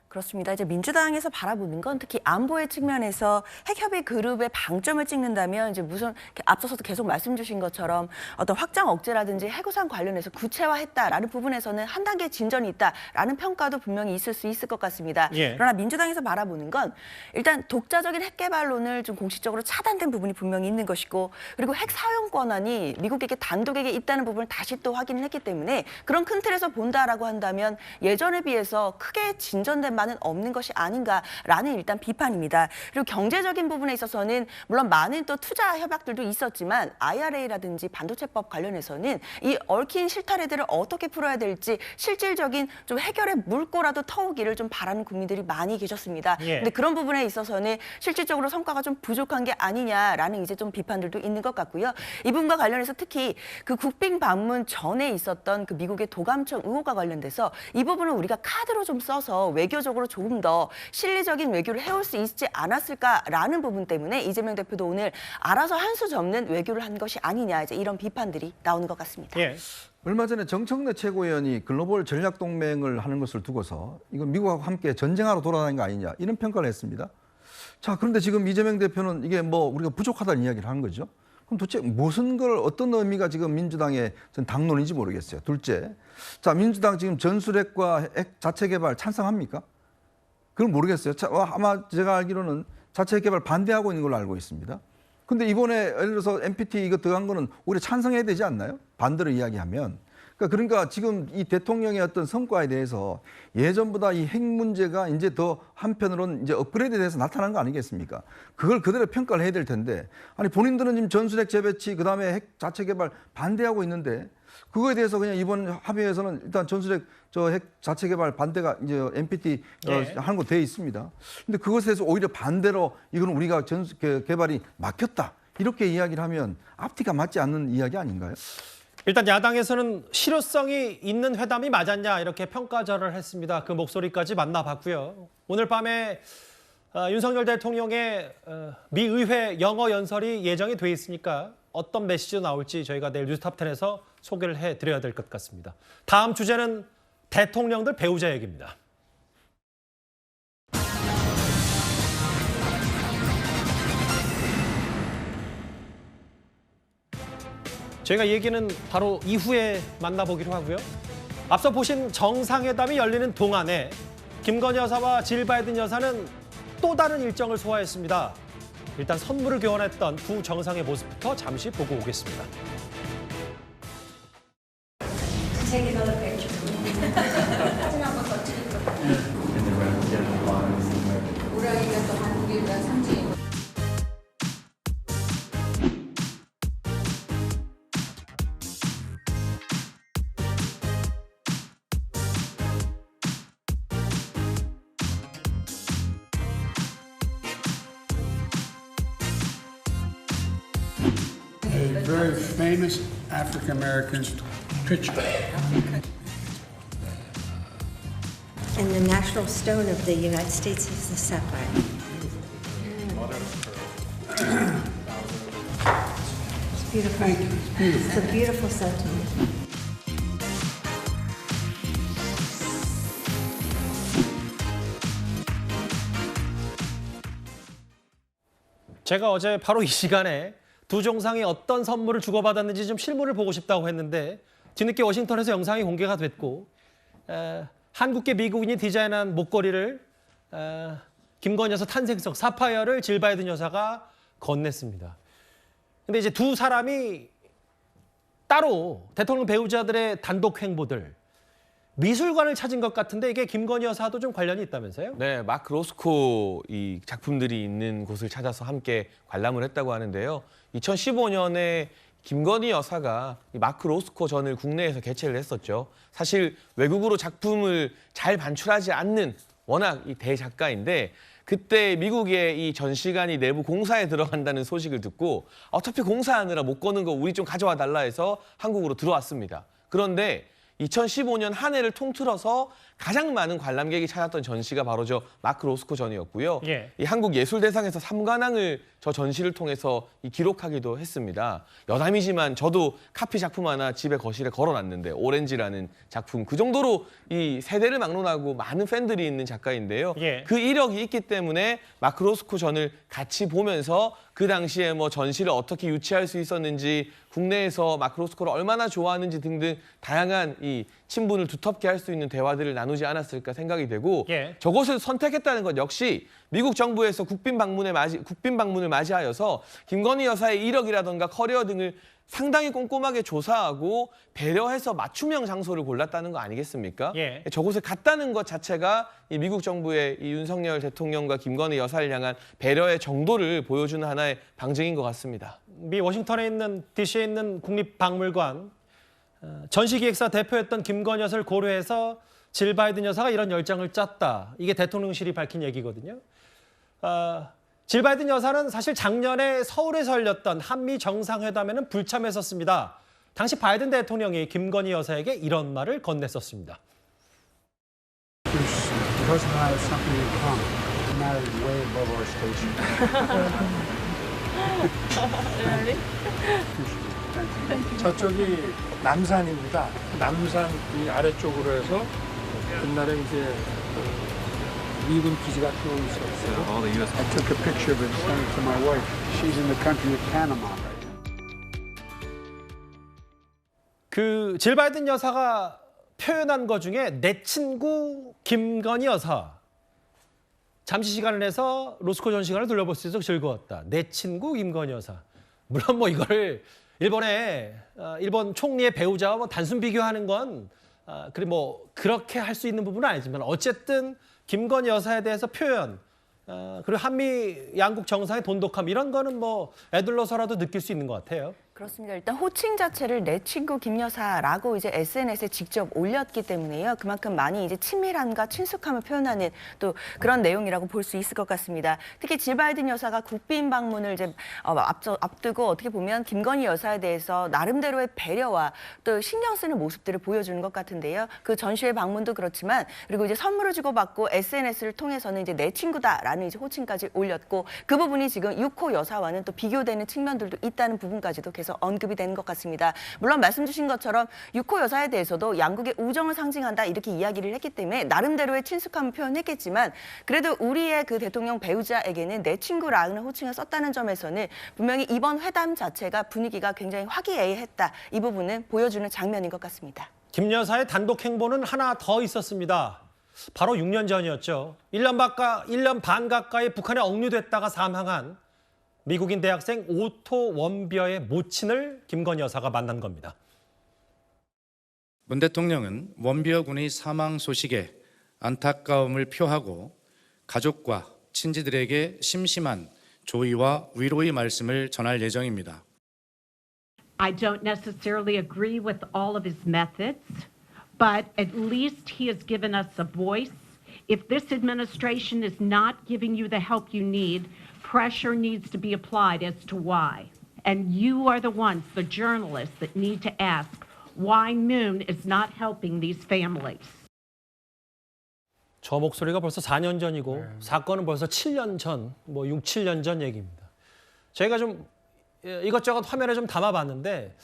그렇습니다. 이제 민주당에서 바라보는 건 특히 안보의 측면에서 핵협의 그룹의 방점을 찍는다면 이제 무슨 앞서서도 계속 말씀 주신 것처럼 어떤 확장 억제라든지 해구상 관련해서 구체화했다라는 부분에서는 한 단계 진전이 있다라는 평가도 분명히 있을 수 있을 것 같습니다. 예. 그러나 민주당에서 바라보는 건 일단 독자적인 핵 개발론을 좀 공식적으로 차단된 부분이 분명히 있는 것이고 그리고 핵 사용 권한이 미국에게 단독에게 있다는 부분을 다시 또 확인을 했기 때문에 그런 큰 틀에서 본다라고 한다면 예전에 비해서 크게 진전된 바는 없는 것이 아닌가라는 일단 비판입니다. 그리고 경제적인 부분에 있어서는 물론 많은 또 투자 협약들도 있었지만 IRA라든지 반도체법 관련해서는 이 얽힌 실타래들을 어떻게 풀어야 될지 실질적인 좀 해결의 물꼬라도 터오기를 좀 바라는 국민들이 많이 계셨습니다. 예. 근데 그런 부분에 있어서는 실질적으로 성과가 좀 부족한 게 아니냐라는 이제 좀 비판들도 있는 것 같고요. 이 부분과 관련해서 특히 그 국빈 방문 전에 있었던 그 미국의 도감청 의혹과 관련돼서 이 부분을 우리가 카드로 좀 써서 외교적으로 조금 더 실리적인 외교를 해올 수 있지 않았을까라는 부분 때문에 이재명 대표도 오늘 알아서 한 수 접는 외교를 한 것이 아니냐 이제 이런 비판들이 나오는 것 같습니다. 예. 얼마 전에 정청래 최고위원이 글로벌 전략 동맹을 하는 것을 두고서 이거 미국하고 함께 전쟁하러 돌아다니는 거 아니냐 이런 평가를 했습니다. 자, 그런데 지금 이재명 대표는 이게 뭐 우리가 부족하다는 이야기를 하는 거죠. 그럼 도대체 무슨 걸 어떤 의미가 지금 민주당의 전 당론인지 모르겠어요. 둘째, 자 민주당 지금 전술핵과 핵 자체 개발 찬성합니까? 그걸 모르겠어요. 아마 제가 알기로는 자체 개발 반대하고 있는 걸로 알고 있습니다. 근데 이번에 예를 들어서 NPT 이거 들어간 거는 오히려 찬성해야 되지 않나요? 반대로 이야기하면. 그러니까 지금 이 대통령의 어떤 성과에 대해서 예전보다 이 핵 문제가 이제 더 한편으로는 이제 업그레이드돼서 나타난 거 아니겠습니까? 그걸 그대로 평가를 해야 될 텐데 아니 본인들은 지금 전술핵 재배치 그다음에 핵 자체 개발 반대하고 있는데 그거에 대해서 그냥 이번 합의에서는 일단 전술핵 저 핵 자체 개발 반대가 이제 NPT 하는 거 돼 있습니다. 근데 그것에 대해서 오히려 반대로 이거는 우리가 개발이 막혔다 이렇게 이야기를 하면 앞뒤가 맞지 않는 이야기 아닌가요? 일단 야당에서는 실효성이 있는 회담이 맞았냐 이렇게 평가절을 했습니다. 그 목소리까지 만나봤고요. 오늘 밤에 윤석열 대통령의 미 의회 영어 연설이 예정이 돼 있으니까 어떤 메시지가 나올지 저희가 내일 뉴스탑10에서 소개를 해드려야 될 것 같습니다. 다음 주제는 대통령들 배우자 얘기입니다. 저희가 얘기는 바로 이후에 만나보기로 하고요. 앞서 보신 정상회담이 열리는 동안에 김건희 여사와 질 바이든 여사는 또 다른 일정을 소화했습니다. 일단 선물을 교환했던 두 정상의 모습부터 잠시 보고 오겠습니다. Take another picture. 사진 한번 더 찍을까? 우라이가 또 한국에 대한 상징. A very famous African-American picture. And the national stone of the United States is the sapphire. It's beautiful. Thank you. It's beautiful. It's a beautiful sentiment. 제가 어제 바로 이 시간에 두 정상이 어떤 선물을 주고받았는지 좀 실물을 보고 싶다고 했는데 뒤늦게 워싱턴에서 영상이 공개가 됐고 한국계 미국인이 디자인한 목걸이를 김건희 여사 탄생석 사파이어를 질 바이든 여사가 건넸습니다. 근데 이제 두 사람이 따로 대통령 배우자들의 단독 행보들 미술관을 찾은 것 같은데 이게 김건희 여사도 좀 관련이 있다면서요? 네, 마크 로스코 이 작품들이 있는 곳을 찾아서 함께 관람을 했다고 하는데요. 2015년에 김건희 여사가 이 마크 로스코 전을 국내에서 개최를 했었죠. 사실 외국으로 작품을 잘 반출하지 않는 워낙 이 대작가인데 그때 미국의 이 전시관이 내부 공사에 들어간다는 소식을 듣고 어차피 공사하느라 못 거는 거 우리 좀 가져와 달라 해서 한국으로 들어왔습니다. 그런데 2015년 한 해를 통틀어서 가장 많은 관람객이 찾았던 전시가 바로 저 마크 로스코 전이었고요. 예. 이 한국예술대상에서 3관왕을 저 전시를 통해서 기록하기도 했습니다. 여담이지만 저도 카피 작품 하나 집에 거실에 걸어놨는데 오렌지라는 작품. 그 정도로 이 세대를 막론하고 많은 팬들이 있는 작가인데요. 예. 그 이력이 있기 때문에 마크 로스코 전을 같이 보면서 그 당시에 뭐 전시를 어떻게 유치할 수 있었는지, 국내에서 마크 로스코를 얼마나 좋아하는지 등등 다양한 이 친분을 두텁게 할 수 있는 대화들을 나누지 않았을까 생각이 되고, 예. 저곳을 선택했다는 것 역시 미국 정부에서 국빈 방문을 맞이하여서 김건희 여사의 이력이라던가 커리어 등을 상당히 꼼꼼하게 조사하고 배려해서 맞춤형 장소를 골랐다는 거 아니겠습니까? 예. 저곳에 갔다는 것 자체가 이 미국 정부의 이 윤석열 대통령과 김건희 여사를 향한 배려의 정도를 보여주는 하나의 방증인 것 같습니다. 미 워싱턴에 있는 DC에 있는 국립박물관 전시기획사 대표였던 김건희 여사를 고려해서 질 바이든 여사가 이런 열장을 짰다. 이게 대통령실이 밝힌 얘기거든요. 질 바이든 여사는 사실 작년에 서울에서 열렸던 한미 정상회담에는 불참했었습니다. 당시 바이든 대통령이 김건희 여사에게 이런 말을 건넸었습니다. 저쪽이 남산입니다. 남산 이 아래쪽으로 해서 옛날에 이제 미군 기지가 또 있었어요. I took a picture of it and sent it to my wife. She's in the country of Panama right now. 그 질 바이든 여사가 표현한 것 중에 내 친구 김건희 여사. 잠시 시간을 내서 로스코 전시관을 둘러볼 수 있어서 즐거웠다. 내 친구 김건희 여사. 물론 뭐 이거를 일본 총리의 배우자와 뭐 단순 비교하는 건 그래 뭐 그렇게 할 수 있는 부분은 아니지만 어쨌든 김건희 여사에 대해서 표현 그리고 한미 양국 정상의 돈독함 이런 거는 뭐 애들러서라도 느낄 수 있는 것 같아요. 그렇습니다. 일단 호칭 자체를 내 친구 김 여사라고 이제 SNS에 직접 올렸기 때문에요. 그만큼 많이 이제 친밀함과 친숙함을 표현하는 또 그런 내용이라고 볼 수 있을 것 같습니다. 특히 질 바이든 여사가 국빈 방문을 이제 앞두고 어떻게 보면 김건희 여사에 대해서 나름대로의 배려와 또 신경 쓰는 모습들을 보여주는 것 같은데요. 그 전시회 방문도 그렇지만 그리고 이제 선물을 주고받고 SNS를 통해서는 이제 내 친구다라는 이제 호칭까지 올렸고 그 부분이 지금 유코 여사와는 또 비교되는 측면들도 있다는 부분까지도 계속 언급이 되는 것 같습니다. 물론 말씀 주신 것처럼 유코 여사에 대해서도 양국의 우정을 상징한다 이렇게 이야기를 했기 때문에 나름대로의 친숙함을 표현했겠지만 그래도 우리의 그 대통령 배우자에게는 내 친구라는 호칭을 썼다는 점에서는 분명히 이번 회담 자체가 분위기가 굉장히 화기애애했다. 이 부분은 보여주는 장면인 것 같습니다. 김 여사의 단독 행보는 하나 더 있었습니다. 바로 6년 전이었죠. 1년 반 가까이 북한에 억류됐다가 사망한 미국인 대학생 오토 원비어의 모친을 김건희 여사가 만난 겁니다. 문 대통령은 원비어 군의 사망 소식에 안타까움을 표하고 가족과 친지들에게 심심한 조의와 위로의 말씀을 전할 예정입니다. I don't necessarily agree with all of his methods, but at least he has given us a voice. If this administration is not giving you the help you need, pressure needs to be applied as to why. And you are the ones, the journalists, that need to ask why Moon is not helping these families. 저 목소리가 벌써 4년 전이고 사건은 벌써 7년 전, 뭐 6, 7년 전 얘기입니다. 저희가 좀 이것저것 화면에 좀 담아봤는데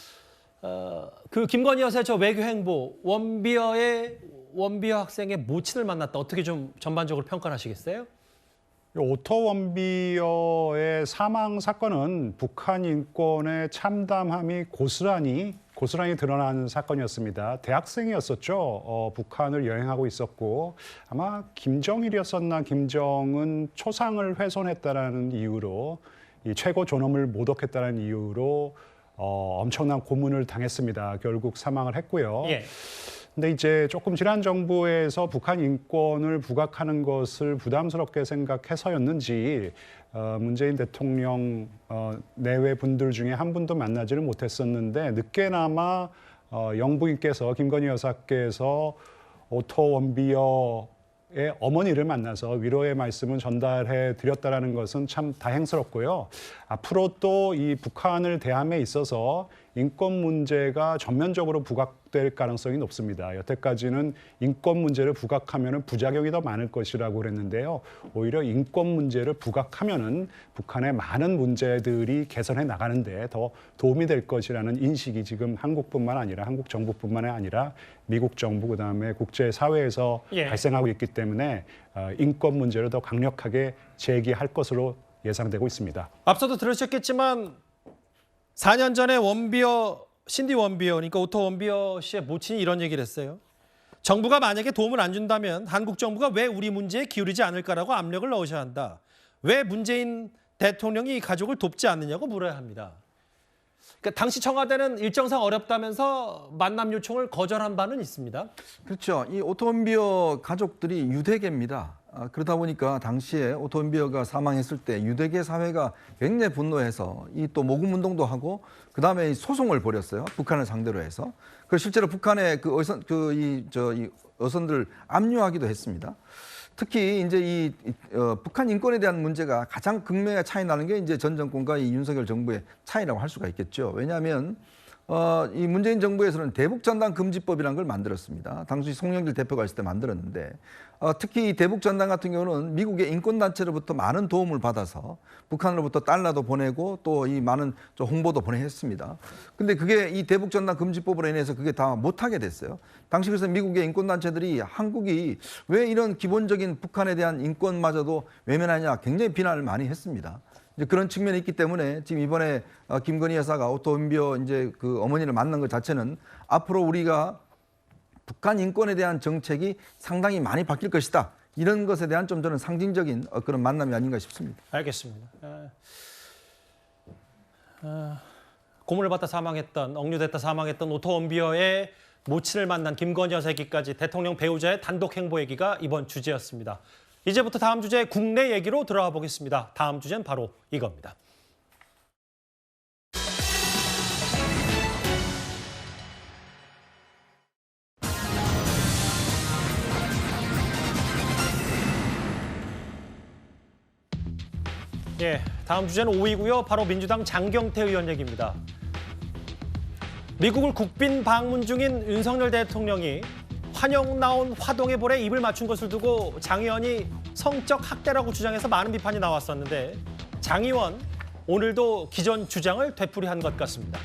그 김건희 여사의 저 외교 행보, 원비어 학생의 모친을 만났다. 어떻게 좀 전반적으로 평가를 하시겠어요? 오토 원비어의 사망 사건은 북한 인권의 참담함이 고스란히 드러나는 사건이었습니다. 대학생이었었죠. 북한을 여행하고 있었고 아마 김정일이었었나 김정은 초상을 훼손했다라는 이유로 이 최고 존엄을 모독했다는 이유로 엄청난 고문을 당했습니다. 결국 사망을 했고요. 예. 근데 이제 조금 지난 정부에서 북한 인권을 부각하는 것을 부담스럽게 생각해서였는지 문재인 대통령 내외 분들 중에 한 분도 만나지를 못했었는데 늦게나마 영부인께서 김건희 여사께서 오토 원비어의 어머니를 만나서 위로의 말씀을 전달해 드렸다라는 것은 참 다행스럽고요. 앞으로 또 이 북한을 대함에 있어서 인권 문제가 전면적으로 부각될 가능성이 높습니다. 여태까지는 인권 문제를 부각하면 부작용이 더 많을 것이라고 그랬는데요. 오히려 인권 문제를 부각하면은 북한의 많은 문제들이 개선해 나가는데 더 도움이 될 것이라는 인식이 지금 한국뿐만 아니라 한국 정부뿐만 아니라 미국 정부 그다음에 국제 사회에서 발생하고 있기 때문에 인권 문제를 더 강력하게 제기할 것으로 예상되고 있습니다. 앞서도 들으셨겠지만 4년 전에 신디 원비어, 그러니까 오토 원비어 씨의 모친이 이런 얘기를 했어요. 정부가 만약에 도움을 안 준다면 한국 정부가 왜 우리 문제에 기울이지 않을까라고 압력을 넣으셔야 한다. 왜 문재인 대통령이 이 가족을 돕지 않느냐고 물어야 합니다. 그러니까 당시 청와대는 일정상 어렵다면서 만남 요청을 거절한 바는 있습니다. 그렇죠. 이 오토 원비어 가족들이 유대계입니다. 그러다 보니까 당시에 오토 원비어가 사망했을 때 유대계 사회가 굉장히 분노해서 이 또 모금 운동도 하고 그다음에 소송을 벌였어요. 북한을 상대로 해서. 그리고 실제로 북한의 그 어선들 압류하기도 했습니다. 특히 이제 북한 인권에 대한 문제가 가장 극명하게 차이 나는 게 이제 전 정권과 이 윤석열 정부의 차이라고 할 수가 있겠죠. 왜냐하면 이 문재인 정부에서는 대북전단 금지법이라는 걸 만들었습니다. 당시 송영길 대표가 있을 때 만들었는데 특히 이 대북전단 같은 경우는 미국의 인권단체로부터 많은 도움을 받아서 북한으로부터 달러도 보내고 또 이 많은 홍보도 보내했습니다. 근데 그게 이 대북전단 금지법으로 인해서 그게 다 못하게 됐어요. 당시 그래서 미국의 인권단체들이 한국이 왜 이런 기본적인 북한에 대한 인권마저도 외면하냐 굉장히 비난을 많이 했습니다. 이제 그런 측면이 있기 때문에 지금 이번에 김건희 여사가 오토 원비어 이제 그 어머니를 만난 것 자체는 앞으로 우리가 북한 인권에 대한 정책이 상당히 많이 바뀔 것이다. 이런 것에 대한 좀 저는 상징적인 그런 만남이 아닌가 싶습니다. 알겠습니다. 고문을 받다 사망했던, 억류됐다 사망했던 오토 원비어의 모친을 만난 김건희 여사 얘기까지 대통령 배우자의 단독 행보 얘기가 이번 주제였습니다. 이제부터 다음 주제 국내 얘기로 들어가 보겠습니다. 다음 주제는 바로 이겁니다. 다음 주제는 5위고요. 바로 민주당 장경태 의원 얘기입니다. 미국을 국빈 방문 중인 윤석열 대통령이 환영 나온 화동의 볼에 입을 맞춘 것을 두고 장 의원이 성적 학대라고 주장해서 많은 비판이 나왔었는데 장 의원 오늘도 기존 주장을 되풀이한 것 같습니다.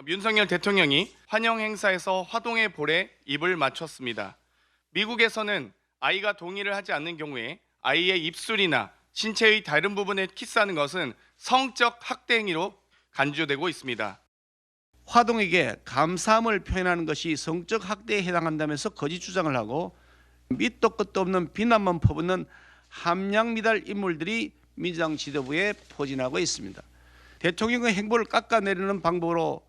윤석열 대통령이 환영 행사에서 화동의 볼에 입을 맞췄습니다. 미국에서는 아이가 동의를 하지 않는 경우에 아이의 입술이나 신체의 다른 부분에 키스하는 것은 성적 학대 행위로 간주되고 있습니다. 화동에게 감사함을 표현하는 것이 성적 학대에 해당한다면서 거짓 주장을 하고 밑도 끝도 없는 비난만 퍼붓는 함량미달 인물들이 민주당 지도부에 포진하고 있습니다. 대통령의 행보를 깎아내리는 방법으로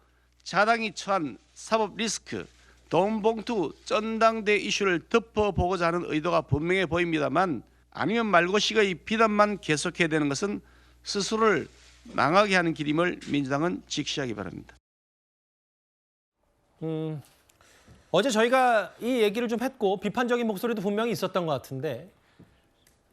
자당이 처한 사법 리스크, 돈 봉투, 전당대 이슈를 덮어보고자 하는 의도가 분명해 보입니다만 아니면 말고식의 비난만 계속해야 되는 것은 스스로를 망하게 하는 길임을 민주당은 직시하기 바랍니다. 어제 저희가 이 얘기를 좀 했고 비판적인 목소리도 분명히 있었던 것 같은데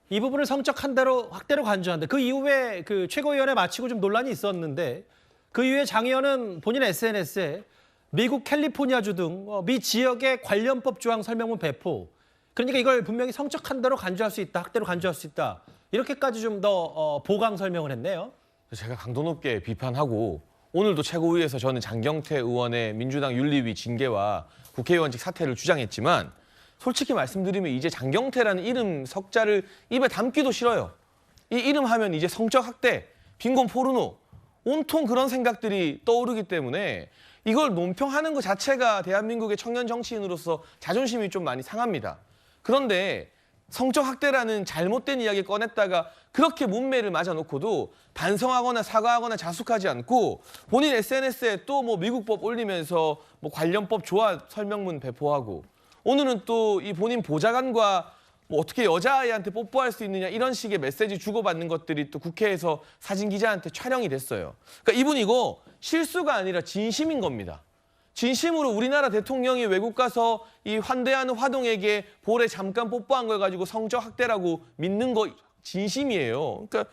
이 부분을 성적 학대로 간주한다. 그 이후에 그 최고위원회 마치고 좀 논란이 있었는데 그 이후에 장 의원은 본인 SNS에 미국 캘리포니아주 등 미 지역의 관련법 조항 설명문 배포. 그러니까 이걸 분명히 성적 학대로 간주할 수 있다. 학대로 간주할 수 있다. 이렇게까지 좀 더 보강 설명을 했네요. 제가 강도 높게 비판하고 오늘도 최고위에서 저는 장경태 의원의 민주당 윤리위 징계와 국회의원직 사퇴를 주장했지만 솔직히 말씀드리면 이제 장경태라는 이름 석자를 입에 담기도 싫어요. 이 이름 하면 이제 성적 학대, 빈곤 포르노, 온통 그런 생각들이 떠오르기 때문에 이걸 논평하는 것 자체가 대한민국의 청년 정치인으로서 자존심이 좀 많이 상합니다. 그런데 성적 학대라는 잘못된 이야기 꺼냈다가 그렇게 문매를 맞아놓고도 반성하거나 사과하거나 자숙하지 않고 본인 SNS에 또 뭐 미국법 올리면서 뭐 관련법 조합 설명문 배포하고 오늘은 또 이 본인 보좌관과 뭐 어떻게 여자아이한테 뽀뽀할 수 있느냐 이런 식의 메시지 주고받는 것들이 또 국회에서 사진 기자한테 촬영이 됐어요. 그러니까 이분 이거 실수가 아니라 진심인 겁니다. 진심으로 우리나라 대통령이 외국 가서 이 환대하는 화동에게 볼에 잠깐 뽀뽀한 걸 가지고 성적 학대라고 믿는 거 진심이에요. 그러니까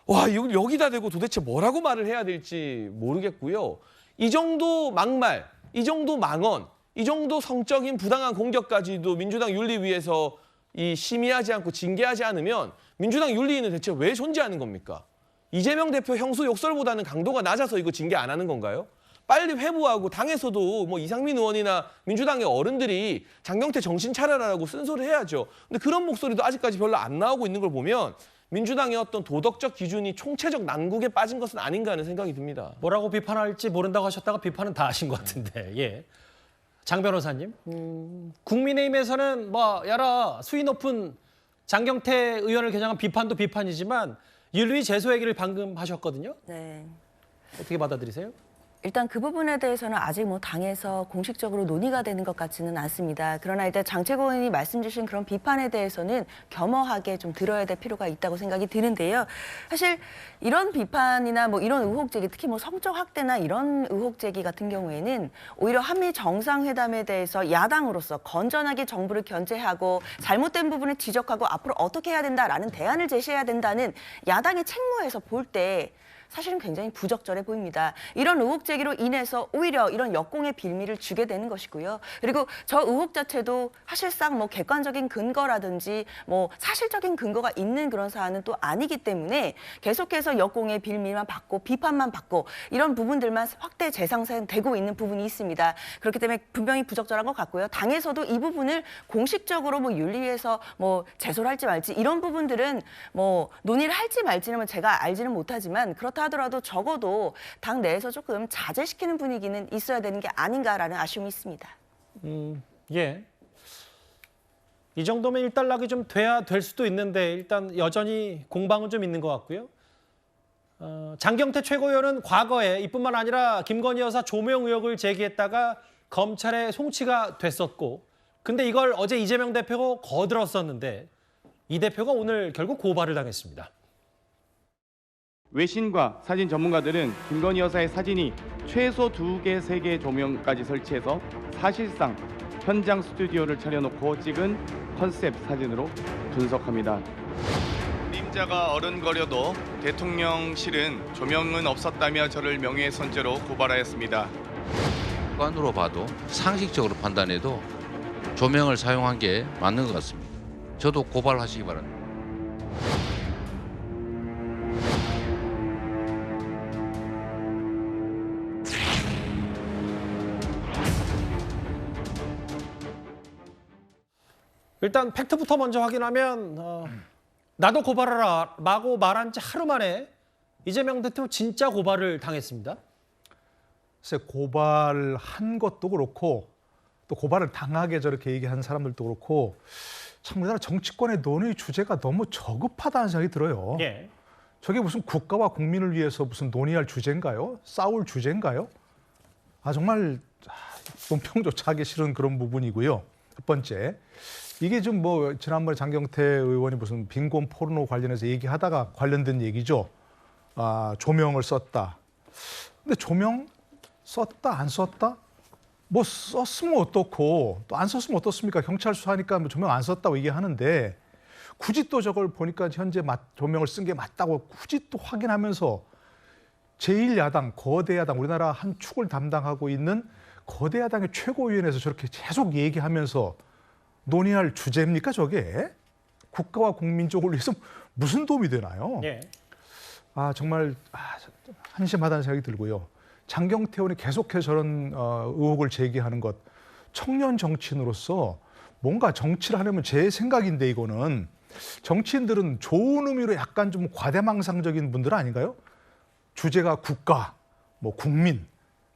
와, 이걸 여기다 대고 도대체 뭐라고 말을 해야 될지 모르겠고요. 이 정도 막말, 이 정도 망언, 이 정도 성적인 부당한 공격까지도 민주당 윤리위에서 이 심의하지 않고 징계하지 않으면 민주당 윤리위는 대체 왜 존재하는 겁니까? 이재명 대표 형수 욕설보다는 강도가 낮아서 이거 징계 안 하는 건가요? 빨리 회부하고 당에서도 뭐 이상민 의원이나 민주당의 어른들이 장경태 정신 차려라라고 쓴소리 해야죠. 근데 그런 목소리도 아직까지 별로 안 나오고 있는 걸 보면 민주당의 어떤 도덕적 기준이 총체적 난국에 빠진 것은 아닌가 하는 생각이 듭니다. 뭐라고 비판할지 모른다고 하셨다가 비판은 다 하신 것 같은데. 예. 장 변호사님, 국민의힘에서는 뭐 여러 수위 높은 장경태 의원을 겨냥한 비판도 비판이지만 윤리위 제소 얘기를 방금 하셨거든요. 네. 어떻게 받아들이세요? 일단 그 부분에 대해서는 아직 뭐 당에서 공식적으로 논의가 되는 것 같지는 않습니다. 그러나 일단 장채고 의원이 말씀 주신 그런 비판에 대해서는 겸허하게 좀 들어야 될 필요가 있다고 생각이 드는데요. 사실 이런 비판이나 뭐 이런 의혹 제기, 특히 뭐 성적 학대나 이런 의혹 제기 같은 경우에는 오히려 한미 정상회담에 대해서 야당으로서 건전하게 정부를 견제하고 잘못된 부분을 지적하고 앞으로 어떻게 해야 된다라는 대안을 제시해야 된다는 야당의 책무에서 볼 때 사실은 굉장히 부적절해 보입니다. 이런 의혹 제기로 인해서 오히려 이런 역공의 빌미를 주게 되는 것이고요. 그리고 저 의혹 자체도 사실상 뭐 객관적인 근거라든지 뭐 사실적인 근거가 있는 그런 사안은 또 아니기 때문에 계속해서 역공의 빌미만 받고 비판만 받고 이런 부분들만 확대 재상생되고 있는 부분이 있습니다. 그렇기 때문에 분명히 부적절한 것 같고요. 당에서도 이 부분을 공식적으로 뭐 윤리위에서 뭐 제소를 할지 말지 이런 부분들은 뭐 논의를 할지 말지는 제가 알지는 못하지만 그렇다 하더라도 적어도 당 내에서 조금 자제시키는 분위기는 있어야 되는 게 아닌가라는 아쉬움이 있습니다. 예. 이 정도면 일단락이 좀 돼야 될 수도 있는데 일단 여전히 공방은 좀 있는 것 같고요. 장경태 최고위원은 과거에 이뿐만 아니라 김건희 여사 조명 의혹을 제기했다가 검찰에 송치가 됐었고 근데 이걸 어제 이재명 대표가 거들었었는데 이 대표가 오늘 결국 고발을 당했습니다. 외신과 사진 전문가들은 김건희 여사의 사진이 최소 2개, 3개 조명까지 설치해서 사실상 현장 스튜디오를 차려놓고 찍은 컨셉 사진으로 분석합니다. 그림자가 어른거려도 대통령실은 조명은 없었다며 저를 명예훼손죄로 고발하였습니다. 객관으로 봐도 상식적으로 판단해도 조명을 사용한 게 맞는 것 같습니다. 저도 고발하시기 바랍니다. 일단 팩트부터 먼저 확인하면 나도 고발하라 라고 말한 지 하루 만에 이재명 대표 진짜 고발을 당했습니다. 글쎄 고발한 것도 그렇고 또 고발을 당하게 저렇게 얘기한 사람들도 그렇고 참 우리나라 정치권의 논의 주제가 너무 저급하다는 생각이 들어요. 예. 저게 무슨 국가와 국민을 위해서 무슨 논의할 주제인가요? 싸울 주제인가요? 정말 논평조차 하기 싫은 그런 부분이고요. 첫 번째, 이게 좀 뭐 지난번에 장경태 의원이 무슨 빈곤 포르노 관련해서 얘기하다가 관련된 얘기죠. 조명을 썼다. 근데 조명 썼다 안 썼다? 뭐 썼으면 어떻고 또 안 썼으면 어떻습니까? 경찰 수사하니까 뭐 조명 안 썼다고 얘기하는데 굳이 또 저걸 보니까 현재 조명을 쓴 게 맞다고 굳이 또 확인하면서 제1야당, 거대 야당, 우리나라 한 축을 담당하고 있는 거대 야당의 최고위원회에서 저렇게 계속 얘기하면서 논의할 주제입니까 저게? 국가와 국민 쪽을 위해서 무슨 도움이 되나요? 예. 정말 한심하다는 생각이 들고요. 장경태 의원이 계속해서 저런 의혹을 제기하는 것, 청년 정치인으로서 뭔가 정치를 하려면 제 생각인데 이거는 정치인들은 좋은 의미로 약간 좀 과대망상적인 분들 아닌가요? 주제가 국가, 뭐 국민,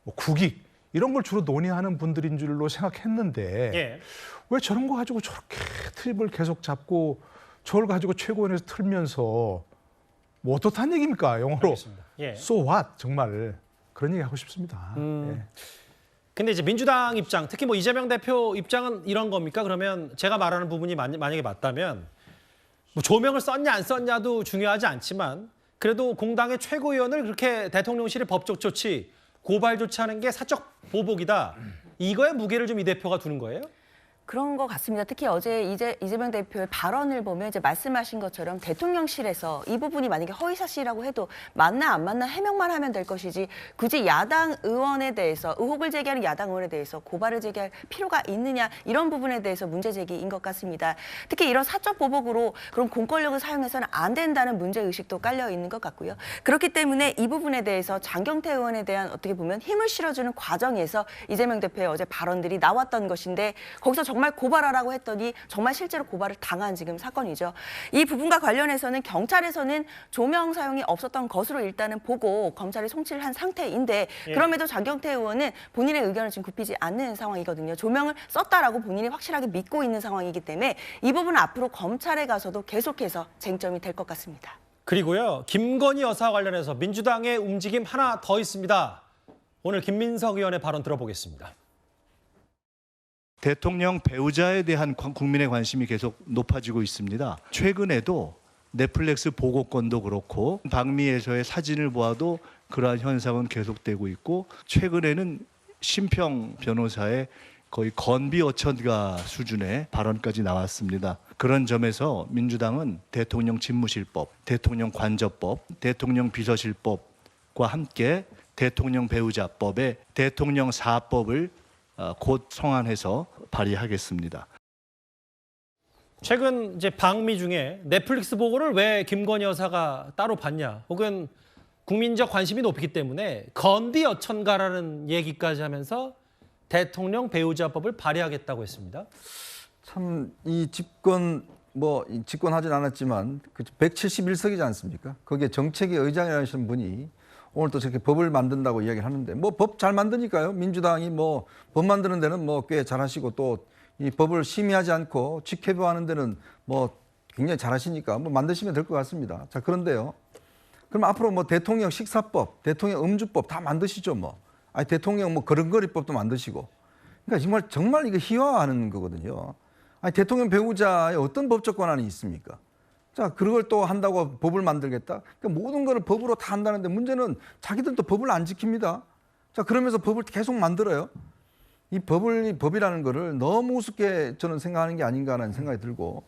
뭐 국익 이런 걸 주로 논의하는 분들인 줄로 생각했는데 예. 왜 저런 거 가지고 저렇게 트립을 계속 잡고 저걸 가지고 최고위원회에서 틀면서 뭐 어떻다는 얘기입니까? 영어로 예. So what? 정말 그런 얘기 하고 싶습니다. 예. 근데 이제 민주당 입장, 특히 뭐 이재명 대표 입장은 이런 겁니까? 그러면 제가 말하는 부분이 만약에 맞다면 뭐 조명을 썼냐 안 썼냐도 중요하지 않지만 그래도 공당의 최고위원을 그렇게 대통령실의 법적 조치, 고발 조치하는 게 사적 보복이다. 이거에 무게를 좀 이 대표가 두는 거예요? 그런 것 같습니다. 특히 어제 이재명 대표의 발언을 보면 이제 말씀하신 것처럼 대통령실에서 이 부분이 만약에 허위 사실이라고 해도 맞나 안 맞나 해명만 하면 될 것이지 굳이 야당 의원에 대해서 의혹을 제기하는 야당 의원에 대해서 고발을 제기할 필요가 있느냐 이런 부분에 대해서 문제 제기인 것 같습니다. 특히 이런 사적 보복으로 그럼 공권력을 사용해서는 안 된다는 문제 의식도 깔려 있는 것 같고요. 그렇기 때문에 이 부분에 대해서 장경태 의원에 대한 어떻게 보면 힘을 실어주는 과정에서 이재명 대표의 어제 발언들이 나왔던 것인데 거기서 정말 고발하라고 했더니 정말 실제로 고발을 당한 지금 사건이죠. 이 부분과 관련해서는 경찰에서는 조명 사용이 없었던 것으로 일단은 보고 검찰이 송치를 한 상태인데 그럼에도 장경태 의원은 본인의 의견을 지금 굽히지 않는 상황이거든요. 조명을 썼다라고 본인이 확실하게 믿고 있는 상황이기 때문에 이 부분은 앞으로 검찰에 가서도 계속해서 쟁점이 될 것 같습니다. 그리고요, 김건희 여사 관련해서 민주당의 움직임 하나 더 있습니다. 오늘 김민석 의원의 발언 들어보겠습니다. 대통령 배우자에 대한 국민의 관심이 계속 높아지고 있습니다. 최근에도 넷플릭스 보고권도 그렇고 방미에서의 사진을 보아도 그러한 현상은 계속되고 있고 최근에는 심평 변호사의 거의 건비어천가 수준의 발언까지 나왔습니다. 그런 점에서 민주당은 대통령 집무실법, 대통령 관저법, 대통령 비서실법과 함께 대통령 배우자법에 대통령 사법을 곧 성안해서 발의하겠습니다. 최근 이제 방미 중에 넷플릭스 보고를 왜 김건희 여사가 따로 봤냐, 혹은 국민적 관심이 높기 때문에 건비어천가라는 얘기까지 하면서 대통령 배우자법을 발의하겠다고 했습니다. 참 이 집권하진 않았지만 171석이지 않습니까? 거기에 정책위 의장이라는 분이 오늘 또 저렇게 법을 만든다고 이야기를 하는데 뭐 법 잘 만드니까요. 민주당이 뭐 법 만드는 데는 뭐 꽤 잘하시고 또 이 법을 심의하지 않고 직회부하는 데는 뭐 굉장히 잘하시니까 뭐 만드시면 될 것 같습니다. 자, 그런데요. 그럼 앞으로 뭐 대통령 식사법, 대통령 음주법 다 만드시죠 뭐. 아니 대통령 뭐 걸음걸이법도 만드시고. 그러니까 정말 이거 희화화하는 거거든요. 아니 대통령 배우자의 어떤 법적 권한이 있습니까? 자, 그걸 또 한다고 법을 만들겠다? 그러니까 모든 거를 법으로 다 한다는데 문제는 자기들도 법을 안 지킵니다. 자, 그러면서 법을 계속 만들어요. 이 법이라는 거를 너무 우습게 저는 생각하는 게 아닌가라는 생각이 들고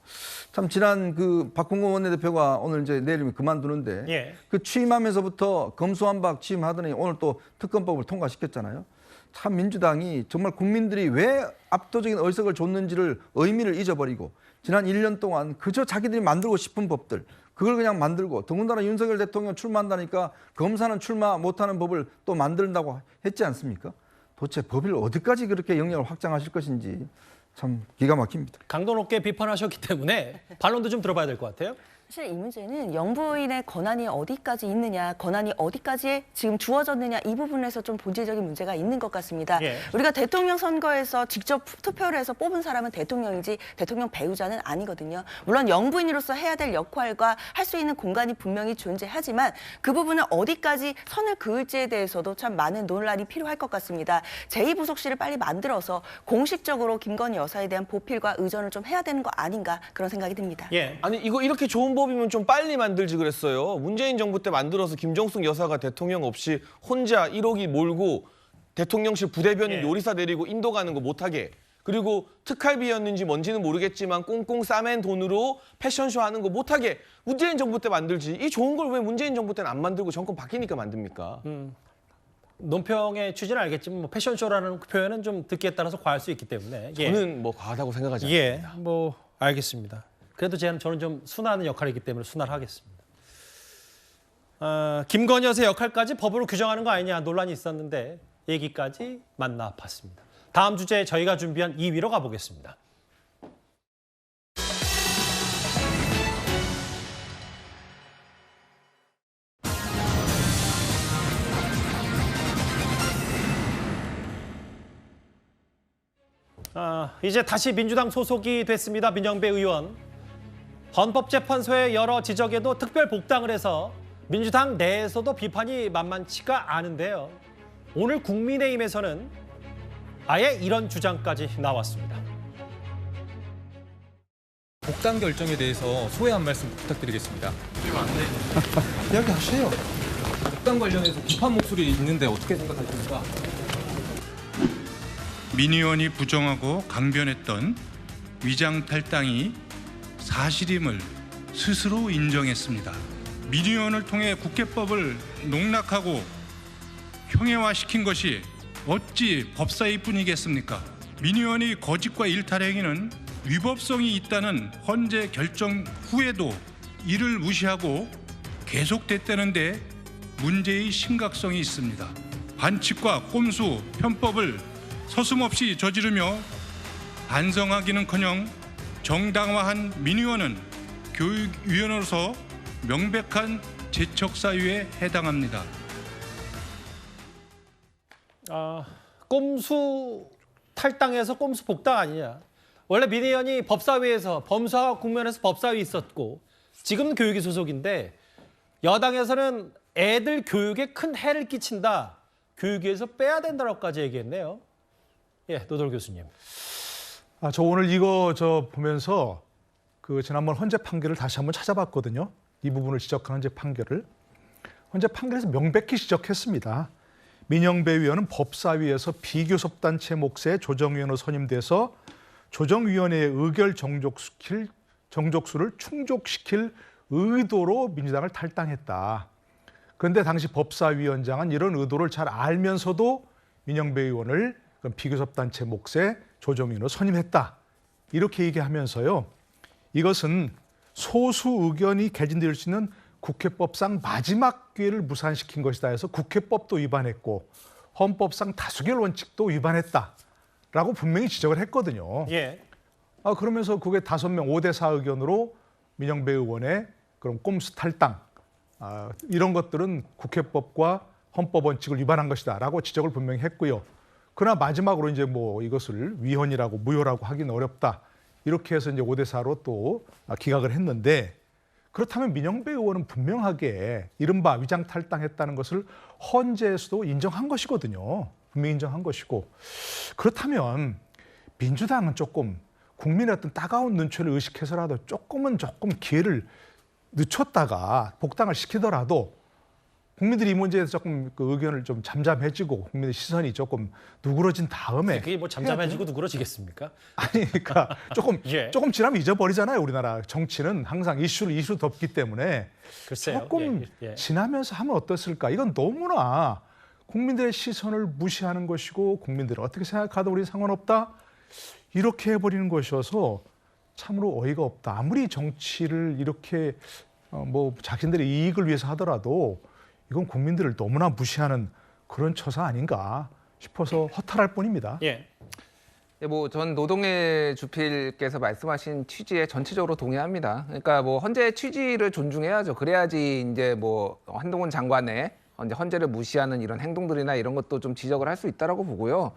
참 지난 그 박홍근 원내대표가 오늘 이제 내일이면 그만두는데 그 취임하면서부터 검수완박 취임하더니 오늘 또 특검법을 통과시켰잖아요. 참 민주당이 정말 국민들이 왜 압도적인 의석을 줬는지를 의미를 잊어버리고 지난 1년 동안 그저 자기들이 만들고 싶은 법들 그걸 그냥 만들고 더군다나 윤석열 대통령 출마한다니까 검사는 출마 못하는 법을 또 만든다고 했지 않습니까? 도대체 법을 어디까지 그렇게 영역을 확장하실 것인지 참 기가 막힙니다. 강도 높게 비판하셨기 때문에 반론도 좀 들어봐야 될 것 같아요. 사실 이 문제는 영부인의 권한이 어디까지 있느냐, 권한이 어디까지 지금 주어졌느냐 이 부분에서 좀 본질적인 문제가 있는 것 같습니다. 우리가 대통령 선거에서 직접 투표를 해서 뽑은 사람은 대통령이지 대통령 배우자는 아니거든요. 물론 영부인으로서 해야 될 역할과 할 수 있는 공간이 분명히 존재하지만 그 부분은 어디까지 선을 그을지에 대해서도 참 많은 논란이 필요할 것 같습니다. 제2부속실을 빨리 만들어서 공식적으로 김건희 여사에 대한 보필과 의전을 좀 해야 되는 거 아닌가 그런 생각이 듭니다. 아니 이거 이렇게 좋은 법이면 좀 빨리 만들지 그랬어요. 문재인 정부 때 만들어서 김정숙 여사가 대통령 없이 혼자 1호기 몰고 대통령실 부대변인 요리사 내리고 인도 가는 거 못하게, 그리고 특활비였는지 뭔지는 모르겠지만 꽁꽁 싸맨 돈으로 패션쇼 하는 거 못하게 문재인 정부 때 만들지. 이 좋은 걸 왜 문재인 정부 때는 안 만들고 정권 바뀌니까 만듭니까? 논평의 취지는 알겠지만 뭐 패션쇼라는 표현은 좀 듣기에 따라서 과할 수 있기 때문에 저는 뭐 과하다고 생각하지 않습니다. 뭐 알겠습니다. 그래도 저는 좀 순화하는 역할이기 때문에 순화를 하겠습니다. 김건희 여사의 역할까지 법으로 규정하는 거 아니냐 논란이 있었는데 얘기까지 만나 봤습니다. 다음 주제에 저희가 준비한 2위로 가보겠습니다. 이제 다시 민주당 소속이 됐습니다. 민영배 의원. 헌법재판소의 여러 지적에도 특별 복당을 해서 민주당 내에서도 비판이 만만치가 않은데요. 오늘 국민의힘에서는 아예 이런 주장까지 나왔습니다. 복당 결정에 대해서 소회 한 말씀 부탁드리겠습니다. 이야기하세요. 복당 관련해서 비판 목소리 있는데 어떻게 생각하십니까? 민 의원이 부정하고 강변했던 위장 탈당이 사실임을 스스로 인정했습니다. 민 의원을 통해 국회법을 농락하고 형해화시킨 것이 어찌 법사위 뿐이겠습니까? 민 의원이 거짓과 일탈 행위는 위법성이 있다는 헌재 결정 후에도 이를 무시하고 계속됐다는데 문제의 심각성이 있습니다. 반칙과 꼼수, 편법을 서슴없이 저지르며 반성하기는커녕 정당화한 민 의원은 교육위원으로서 명백한 재척 사유에 해당합니다. 꼼수 탈당해서 꼼수 복당 아니냐. 원래 민 의원이 법사위에서 범수와 국면에서 법사위 있었고 지금은 교육위 소속인데 여당에서는 애들 교육에 큰 해를 끼친다. 교육위에서 빼야 된다고까지 얘기했네요. 예, 노돌 교수님. 저 오늘 이거 보면서 그 지난번 헌재 판결을 다시 한번 찾아봤거든요. 이 부분을 지적한 헌재 판결을. 헌재 판결에서 명백히 지적했습니다. 민영배 위원은 법사위에서 비교섭단체 몫의 조정위원으로 선임돼서 조정위원회의 의결 정족수를 충족시킬 의도로 민주당을 탈당했다. 그런데 당시 법사위원장은 이런 의도를 잘 알면서도 민영배 의원을 비교섭단체 몫의 조정위원으로 선임했다. 이렇게 얘기하면서요. 이것은 소수 의견이 개진될 수 있는 국회법상 마지막 기회를 무산시킨 것이다 해서 국회법도 위반했고 헌법상 다수결 원칙도 위반했다라고 분명히 지적을 했거든요. 예. 그러면서 그게 5명 5대4 의견으로 민영배 의원의 그런 꼼수 탈당 이런 것들은 국회법과 헌법 원칙을 위반한 것이다라고 지적을 분명히 했고요. 그러나 마지막으로 이제 이것을 위헌이라고 무효라고 하기는 어렵다. 이렇게 해서 이제 5대4로 또 기각을 했는데 그렇다면 민영배 의원은 분명하게 이른바 위장 탈당했다는 것을 헌재에서도 인정한 것이거든요. 분명히 인정한 것이고 그렇다면 민주당은 조금 국민의 어떤 따가운 눈초리를 의식해서라도 조금 기회를 늦췄다가 복당을 시키더라도 국민들이 이 문제에 대해서 조금 그 의견을 좀 잠잠해지고 국민의 시선이 조금 누그러진 다음에 그게 잠잠해지고 누그러지겠습니까? 아니 그러니까 예. 조금 지나면 잊어버리잖아요. 우리나라 정치는 항상 이슈로 덮기 때문에 글쎄요. 조금 지나면서 하면 어떻을까? 이건 너무나 국민들의 시선을 무시하는 것이고 국민들은 어떻게 생각하든 우리는 상관없다. 이렇게 해버리는 것이어서 참으로 어이가 없다. 아무리 정치를 이렇게 자신들의 이익을 위해서 하더라도 이건 국민들을 너무나 무시하는 그런 처사 아닌가 싶어서 허탈할 뿐입니다. 예. 전 노동의 주필께서 말씀하신 취지에 전체적으로 동의합니다. 그러니까 헌재의 취지를 존중해야죠. 그래야지 이제 한동훈 장관의 헌재를 무시하는 이런 행동들이나 이런 것도 좀 지적을 할 수 있다라고 보고요.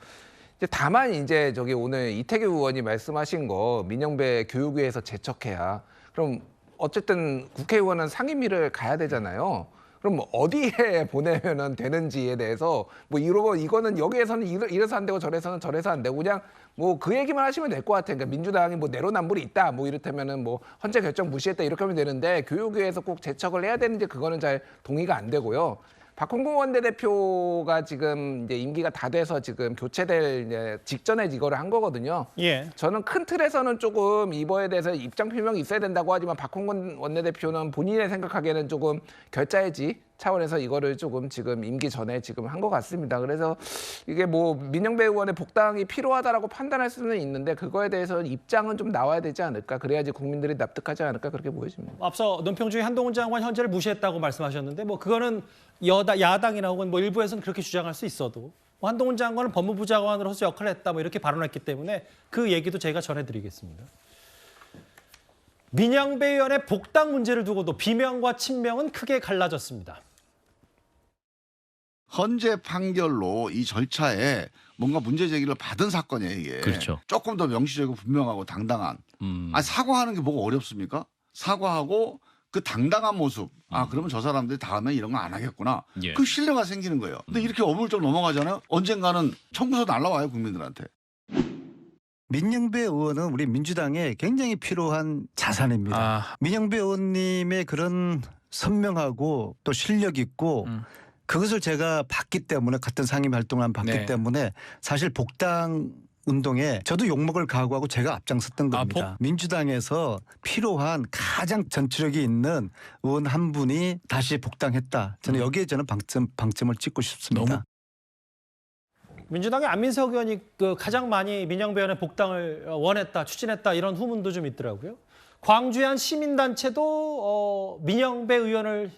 다만 이제 오늘 이태규 의원이 말씀하신 거 민영배 교육위에서 제척해야 그럼 어쨌든 국회의원은 상임위를 가야 되잖아요. 그럼 어디에 보내면 되는지에 대해서 이거는 여기에서는 이래서 안 되고 저래서 안 되고 그냥 그 얘기만 하시면 될 것 같아요. 그러니까 민주당이 내로남불이 있다 이렇다면은 헌재 결정 무시했다 이렇게 하면 되는데 교육위에서 꼭 제척을 해야 되는지 그거는 잘 동의가 안 되고요. 박홍근 원내대표가 지금 이제 임기가 다 돼서 지금 교체될 직전에 이거를 한 거거든요. 예. 저는 큰 틀에서는 조금 이거에 대해서 입장 표명이 있어야 된다고 하지만 박홍근 원내대표는 본인의 생각하기에는 조금 결자해지 차원에서 이거를 조금 지금 임기 전에 지금 한 것 같습니다. 그래서 이게 민영배 의원의 복당이 필요하다라고 판단할 수는 있는데 그거에 대해서 입장은 좀 나와야 되지 않을까. 그래야지 국민들이 납득하지 않을까 그렇게 보여집니다. 앞서 논평 중에 한동훈 장관 헌재를 무시했다고 말씀하셨는데 그거는 야당이나 혹은 일부에서는 그렇게 주장할 수 있어도 한동훈 장관은 법무부 장관으로서 역할을 했다 이렇게 발언했기 때문에 그 얘기도 제가 전해드리겠습니다. 민영배 의원의 복당 문제를 두고도 비명과 친명은 크게 갈라졌습니다. 헌재 판결로 이 절차에 뭔가 문제 제기를 받은 사건이에요, 이게. 그렇죠. 조금 더 명시적이고 분명하고 당당한. 사과하는 게 뭐가 어렵습니까? 사과하고 그 당당한 모습. 그러면 저 사람들이 다음에 이런 거 안 하겠구나. 예. 그 신뢰가 생기는 거예요. 근데 이렇게 어물쩍 넘어가잖아요. 언젠가는 청구서 날라와요, 국민들한테. 민영배 의원은 우리 민주당에 굉장히 필요한 자산입니다. 민영배 의원님의 그런 선명하고 또 실력 있고 그것을 제가 봤기 때문에 같은 상임 활동을 봤기 때문에 사실 복당을 운동에 저도 욕먹을 각오하고 제가 앞장섰던 겁니다. 민주당에서 필요한 가장 전투력이 있는 의원 한 분이 다시 복당했다. 저는 여기에 방점을 찍고 싶습니다. 민주당의 안민석 의원이 가장 많이 민영배 의원의 복당을 원했다, 추진했다 이런 후문도 좀 있더라고요. 광주의 한 시민단체도 민영배 의원을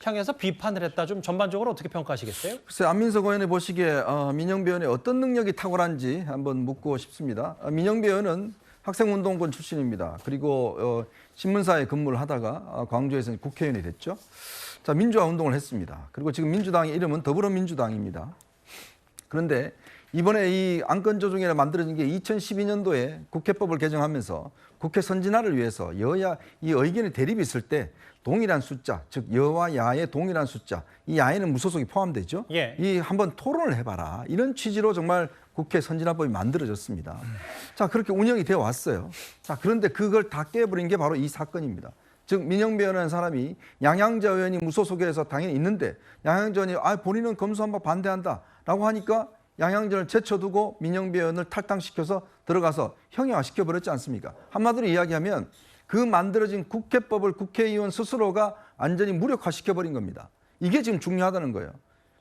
향해서 비판을 했다. 좀 전반적으로 어떻게 평가하시겠어요? 글쎄 안민석 의원이 보시기에 민영배 의원의 어떤 능력이 탁월한지 한번 묻고 싶습니다. 민영배 의원은 학생운동권 출신입니다. 그리고 신문사에 근무를 하다가 광주에서 국회의원이 됐죠. 자, 민주화 운동을 했습니다. 그리고 지금 민주당의 이름은 더불어민주당입니다. 그런데 이번에 이 안건 조정위가 만들어진 게 2012년도에 국회법을 개정하면서 국회 선진화를 위해서 여야 이 의견의 대립이 있을 때 동일한 숫자, 즉 여와 야의 동일한 숫자, 이 야에는 무소속이 포함되죠. 예. 이 한번 토론을 해봐라. 이런 취지로 정말 국회 선진화법이 만들어졌습니다. 자, 그렇게 운영이 되어 왔어요. 자, 그런데 그걸 다 깨버린 게 바로 이 사건입니다. 즉 민영배 의원이라는 사람이 양양자 의원이 무소속에서 당연히 있는데 양양자 의원이 본인은 검수완박 반대한다라고 하니까 양양전을 제쳐두고 민영배 의원을 탈당시켜서 들어가서 형해화시켜버렸지 않습니까? 한마디로 이야기하면 그 만들어진 국회법을 국회의원 스스로가 완전히 무력화시켜버린 겁니다. 이게 지금 중요하다는 거예요.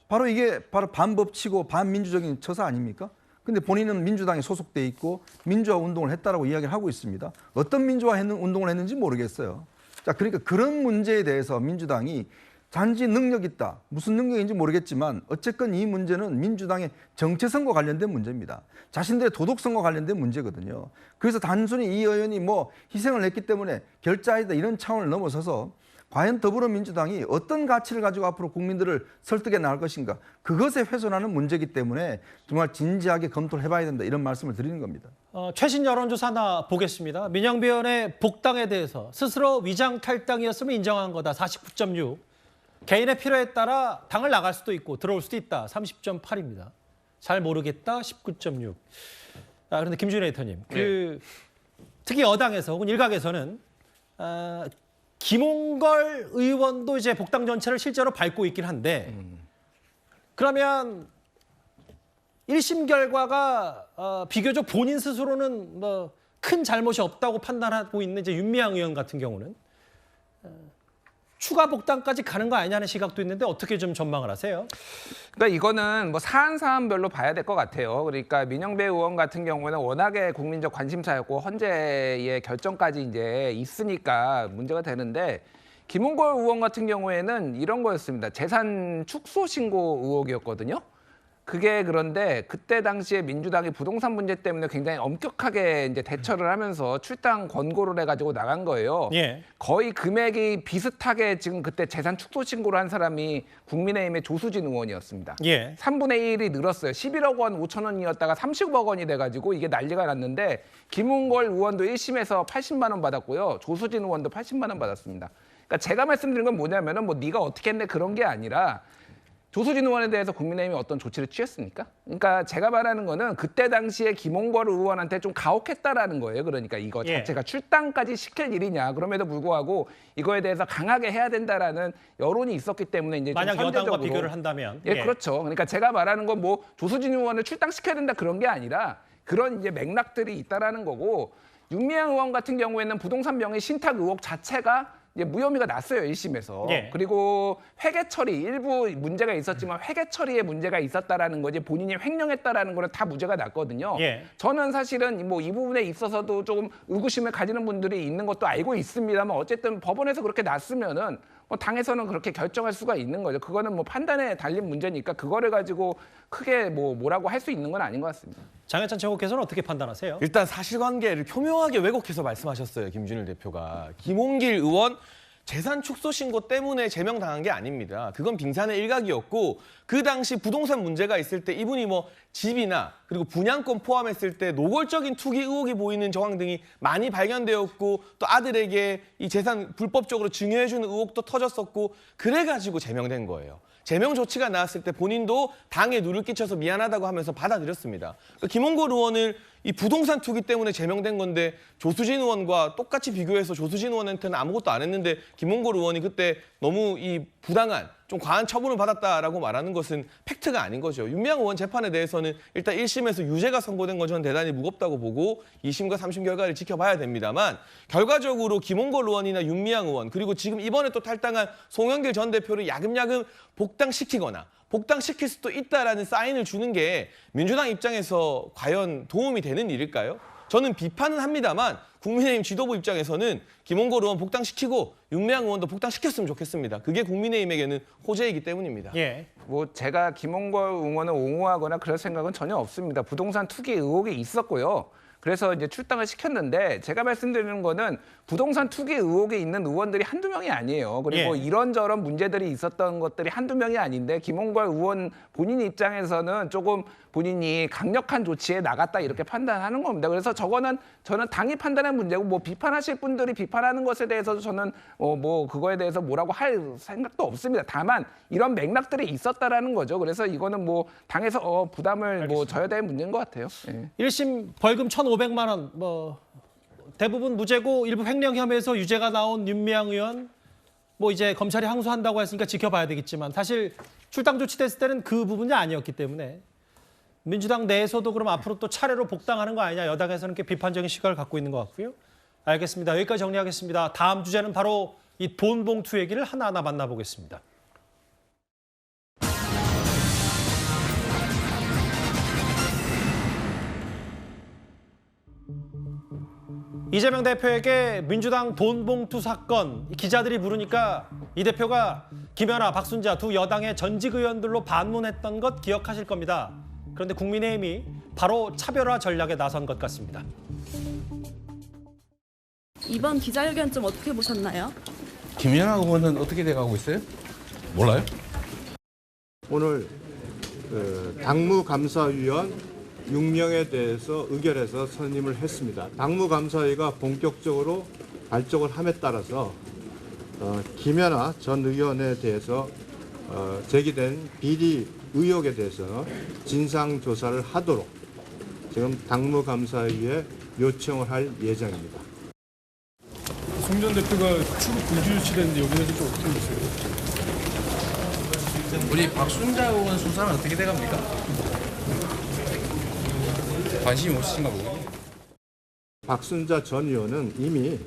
바로 이게 바로 반법치고 반민주적인 처사 아닙니까? 근데 본인은 민주당에 소속돼 있고 민주화 운동을 했다라고 이야기를 하고 있습니다. 어떤 민주화 운동을 했는지 모르겠어요. 자, 그러니까 그런 문제에 대해서 민주당이 단지 능력 있다. 무슨 능력인지 모르겠지만 어쨌건 이 문제는 민주당의 정체성과 관련된 문제입니다. 자신들의 도덕성과 관련된 문제거든요. 그래서 단순히 이 의원이 뭐 희생을 했기 때문에 결자이다 이런 차원을 넘어서서 과연 더불어민주당이 어떤 가치를 가지고 앞으로 국민들을 설득해 나갈 것인가 그것에 훼손하는 문제이기 때문에 정말 진지하게 검토를 해봐야 된다 이런 말씀을 드리는 겁니다. 최신 여론조사 하나 보겠습니다. 민영배 의원의 복당에 대해서 스스로 위장 탈당이었음을 인정한 거다 49.6. 개인의 필요에 따라 당을 나갈 수도 있고 들어올 수도 있다. 30.8입니다. 잘 모르겠다. 19.6. 그런데 김준일 에디터님, 특히 여당에서 혹은 일각에서는 김홍걸 의원도 이제 복당 전체를 실제로 밟고 있긴 한데 그러면 1심 결과가 비교적 본인 스스로는 뭐 큰 잘못이 없다고 판단하고 있는 이제 윤미향 의원 같은 경우는 추가 복당까지 가는 거 아니냐는 시각도 있는데 어떻게 좀 전망을 하세요? 그러니까 이거는 뭐 사안별로 봐야 될 것 같아요. 그러니까 민영배 의원 같은 경우는 워낙에 국민적 관심사였고 헌재의 결정까지 이제 있으니까 문제가 되는데 김홍걸 의원 같은 경우에는 이런 거였습니다. 재산 축소 신고 의혹이었거든요. 그게 그런데 그때 당시에 민주당이 부동산 문제 때문에 굉장히 엄격하게 이제 대처를 하면서 출당 권고를 해가지고 나간 거예요. 예. 거의 금액이 비슷하게 지금 그때 재산 축소 신고를 한 사람이 국민의힘의 조수진 의원이었습니다. 예. 3분의 1이 늘었어요. 11억 원 5천 원이었다가 30억 원이 돼가지고 이게 난리가 났는데 김홍걸 의원도 1심에서 80만 원 받았고요. 조수진 의원도 80만 원 받았습니다. 그러니까 제가 말씀드린 건 뭐냐면은 뭐 네가 어떻게 했네 그런 게 아니라 조수진 의원에 대해서 국민의힘이 어떤 조치를 취했습니까? 그러니까 제가 말하는 거는 그때 당시에 김홍걸 의원한테 좀 가혹했다라는 거예요. 그러니까 이거 자체가 출당까지 시킬 일이냐. 그럼에도 불구하고 이거에 대해서 강하게 해야 된다라는 여론이 있었기 때문에 이제 만약 좀 여당과 비교를 한다면. 예, 그렇죠. 그러니까 제가 말하는 건 뭐 조수진 의원을 출당시켜야 된다 그런 게 아니라 그런 이제 맥락들이 있다라는 거고 윤미향 의원 같은 경우에는 부동산 명의 신탁 의혹 자체가 이제 무혐의가 났어요 1심에서. 예. 그리고 회계 처리 일부 문제가 있었지만 회계 처리에 문제가 있었다라는 거지 본인이 횡령했다라는 거는 다 무죄가 났거든요. 예. 저는 사실은 뭐 이 부분에 있어서도 조금 의구심을 가지는 분들이 있는 것도 알고 있습니다만 어쨌든 법원에서 그렇게 났으면은 뭐 당에서는 그렇게 결정할 수가 있는 거죠. 그거는 뭐 판단에 달린 문제니까 그거를 가지고 크게 뭐라고 할 수 있는 건 아닌 것 같습니다. 장해찬 최고께서는 어떻게 판단하세요? 일단 사실관계를 교묘하게 왜곡해서 말씀하셨어요. 김준일 대표가. 김홍길 의원 재산 축소 신고 때문에 제명당한 게 아닙니다. 그건 빙산의 일각이었고 그 당시 부동산 문제가 있을 때 이분이 뭐 집이나 그리고 분양권 포함했을 때 노골적인 투기 의혹이 보이는 정황 등이 많이 발견되었고 또 아들에게 이 재산 불법적으로 증여해주는 의혹도 터졌었고 그래가지고 제명된 거예요. 제명 조치가 나왔을 때 본인도 당에 누를 끼쳐서 미안하다고 하면서 받아들였습니다. 그러니까 김홍걸 의원을 이 부동산 투기 때문에 제명된 건데 조수진 의원과 똑같이 비교해서 조수진 의원한테는 아무것도 안 했는데 김홍걸 의원이 그때 너무 이 부당한 좀 과한 처분을 받았다라고 말하는 것은 팩트가 아닌 거죠. 윤미향 의원 재판에 대해서는 일단 1심에서 유죄가 선고된 건 저는 대단히 무겁다고 보고 2심과 3심 결과를 지켜봐야 됩니다만 결과적으로 김홍걸 의원이나 윤미향 의원 그리고 지금 이번에 또 탈당한 송영길 전 대표를 야금야금 복당시키거나 복당시킬 수도 있다라는 사인을 주는 게 민주당 입장에서 과연 도움이 되는 일일까요? 저는 비판은 합니다만 국민의힘 지도부 입장에서는 김홍걸 의원 복당시키고 윤미향 의원도 복당시켰으면 좋겠습니다. 그게 국민의힘에게는 호재이기 때문입니다. 예. 뭐 제가 김홍걸 의원을 옹호하거나 그럴 생각은 전혀 없습니다. 부동산 투기 의혹이 있었고요. 그래서 이제 출당을 시켰는데 제가 말씀드리는 거는 부동산 투기 의혹에 있는 의원들이 한두 명이 아니에요. 그리고 예. 이런저런 문제들이 있었던 것들이 한두 명이 아닌데 김홍걸 의원 본인 입장에서는 조금 본인이 강력한 조치에 나갔다 이렇게 판단하는 겁니다. 그래서 저는 당이 판단한 문제고 뭐 비판하실 분들이 비판하는 것에 대해서도 저는 뭐 그거에 대해서 뭐라고 할 생각도 없습니다. 다만 이런 맥락들이 있었다라는 거죠. 그래서 이거는 뭐 당에서 부담을 뭐 져야 될 문제인 것 같아요. 예. 1심 벌금 1,500만 원, 뭐 대부분 무죄고 일부 횡령 혐의에서 유죄가 나온 윤미향 의원, 뭐 이제 검찰이 항소한다고 했으니까 지켜봐야 되겠지만 사실 출당 조치됐을 때는 그 부분이 아니었기 때문에 민주당 내에서도 그럼 앞으로 또 차례로 복당하는 거 아니냐 여당에서는 이렇게 비판적인 시각을 갖고 있는 것 같고요. 알겠습니다. 여기까지 정리하겠습니다. 다음 주제는 바로 이 돈 봉투 얘기를 하나하나 만나보겠습니다. 이재명 대표에게 민주당 돈봉투 사건 기자들이 물으니까 이 대표가 김연아, 박순자 두 여당의 전직 의원들로 반문했던 것 기억하실 겁니다. 그런데 국민의힘이 바로 차별화 전략에 나선 것 같습니다. 이번 기자회견 좀 어떻게 보셨나요? 김연아 의원은 어떻게 돼가고 있어요? 몰라요? 오늘 당무감사위원 6명에 대해서 의결해서 선임을 했습니다. 당무감사위가 본격적으로 발족을 함에 따라서 김연아 전 의원에 대해서 제기된 비리 의혹에 대해서 진상조사를 하도록 지금 당무감사위에 요청을 할 예정입니다. 송 전 대표가 출국 금지 조치됐는데 여기에 대해서 좀 어떻게 보세요? 우리 박순자 의원 수사는 어떻게 돼갑니까? 관심이 없으신가 보군요. 박순자 전 의원은 이미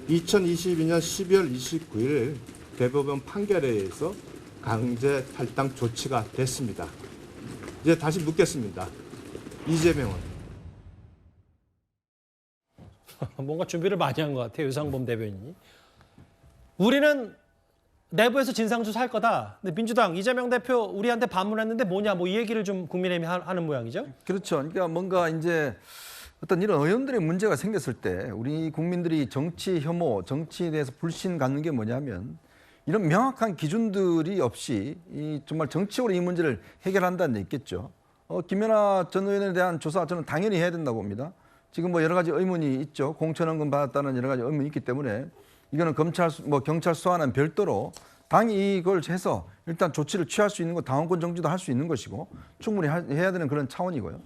2022년 12월 29일 대법원 판결에 의해서 강제 탈당 조치가 됐습니다. 이제 다시 묻겠습니다. 이재명은? 뭔가 준비를 많이 한 것 같아요. 유상범 대변인이. 우리는 내부에서 진상조사할 거다. 근데 민주당 이재명 대표 우리한테 반문했는데 뭐냐 뭐 이 얘기를 좀 국민의힘이 하는 모양이죠. 그렇죠. 그러니까 뭔가 이제 어떤 이런 의원들의 문제가 생겼을 때 우리 국민들이 정치 혐오, 정치에 대해서 불신 갖는 게 뭐냐면 이런 명확한 기준들이 없이 정말 정치적으로 이 문제를 해결한다는 데 있겠죠. 김연아 전 의원에 대한 조사 저는 당연히 해야 된다고 봅니다. 지금 뭐 여러 가지 의문이 있죠. 공천원금 받았다는 여러 가지 의문이 있기 때문에 이거는 검찰, 경찰 수사와는 별도로 당이 이걸 해서 일단 조치를 취할 수 있는 거 당원권 정지도 할 수 있는 것이고 충분히 해야 되는 그런 차원이고요.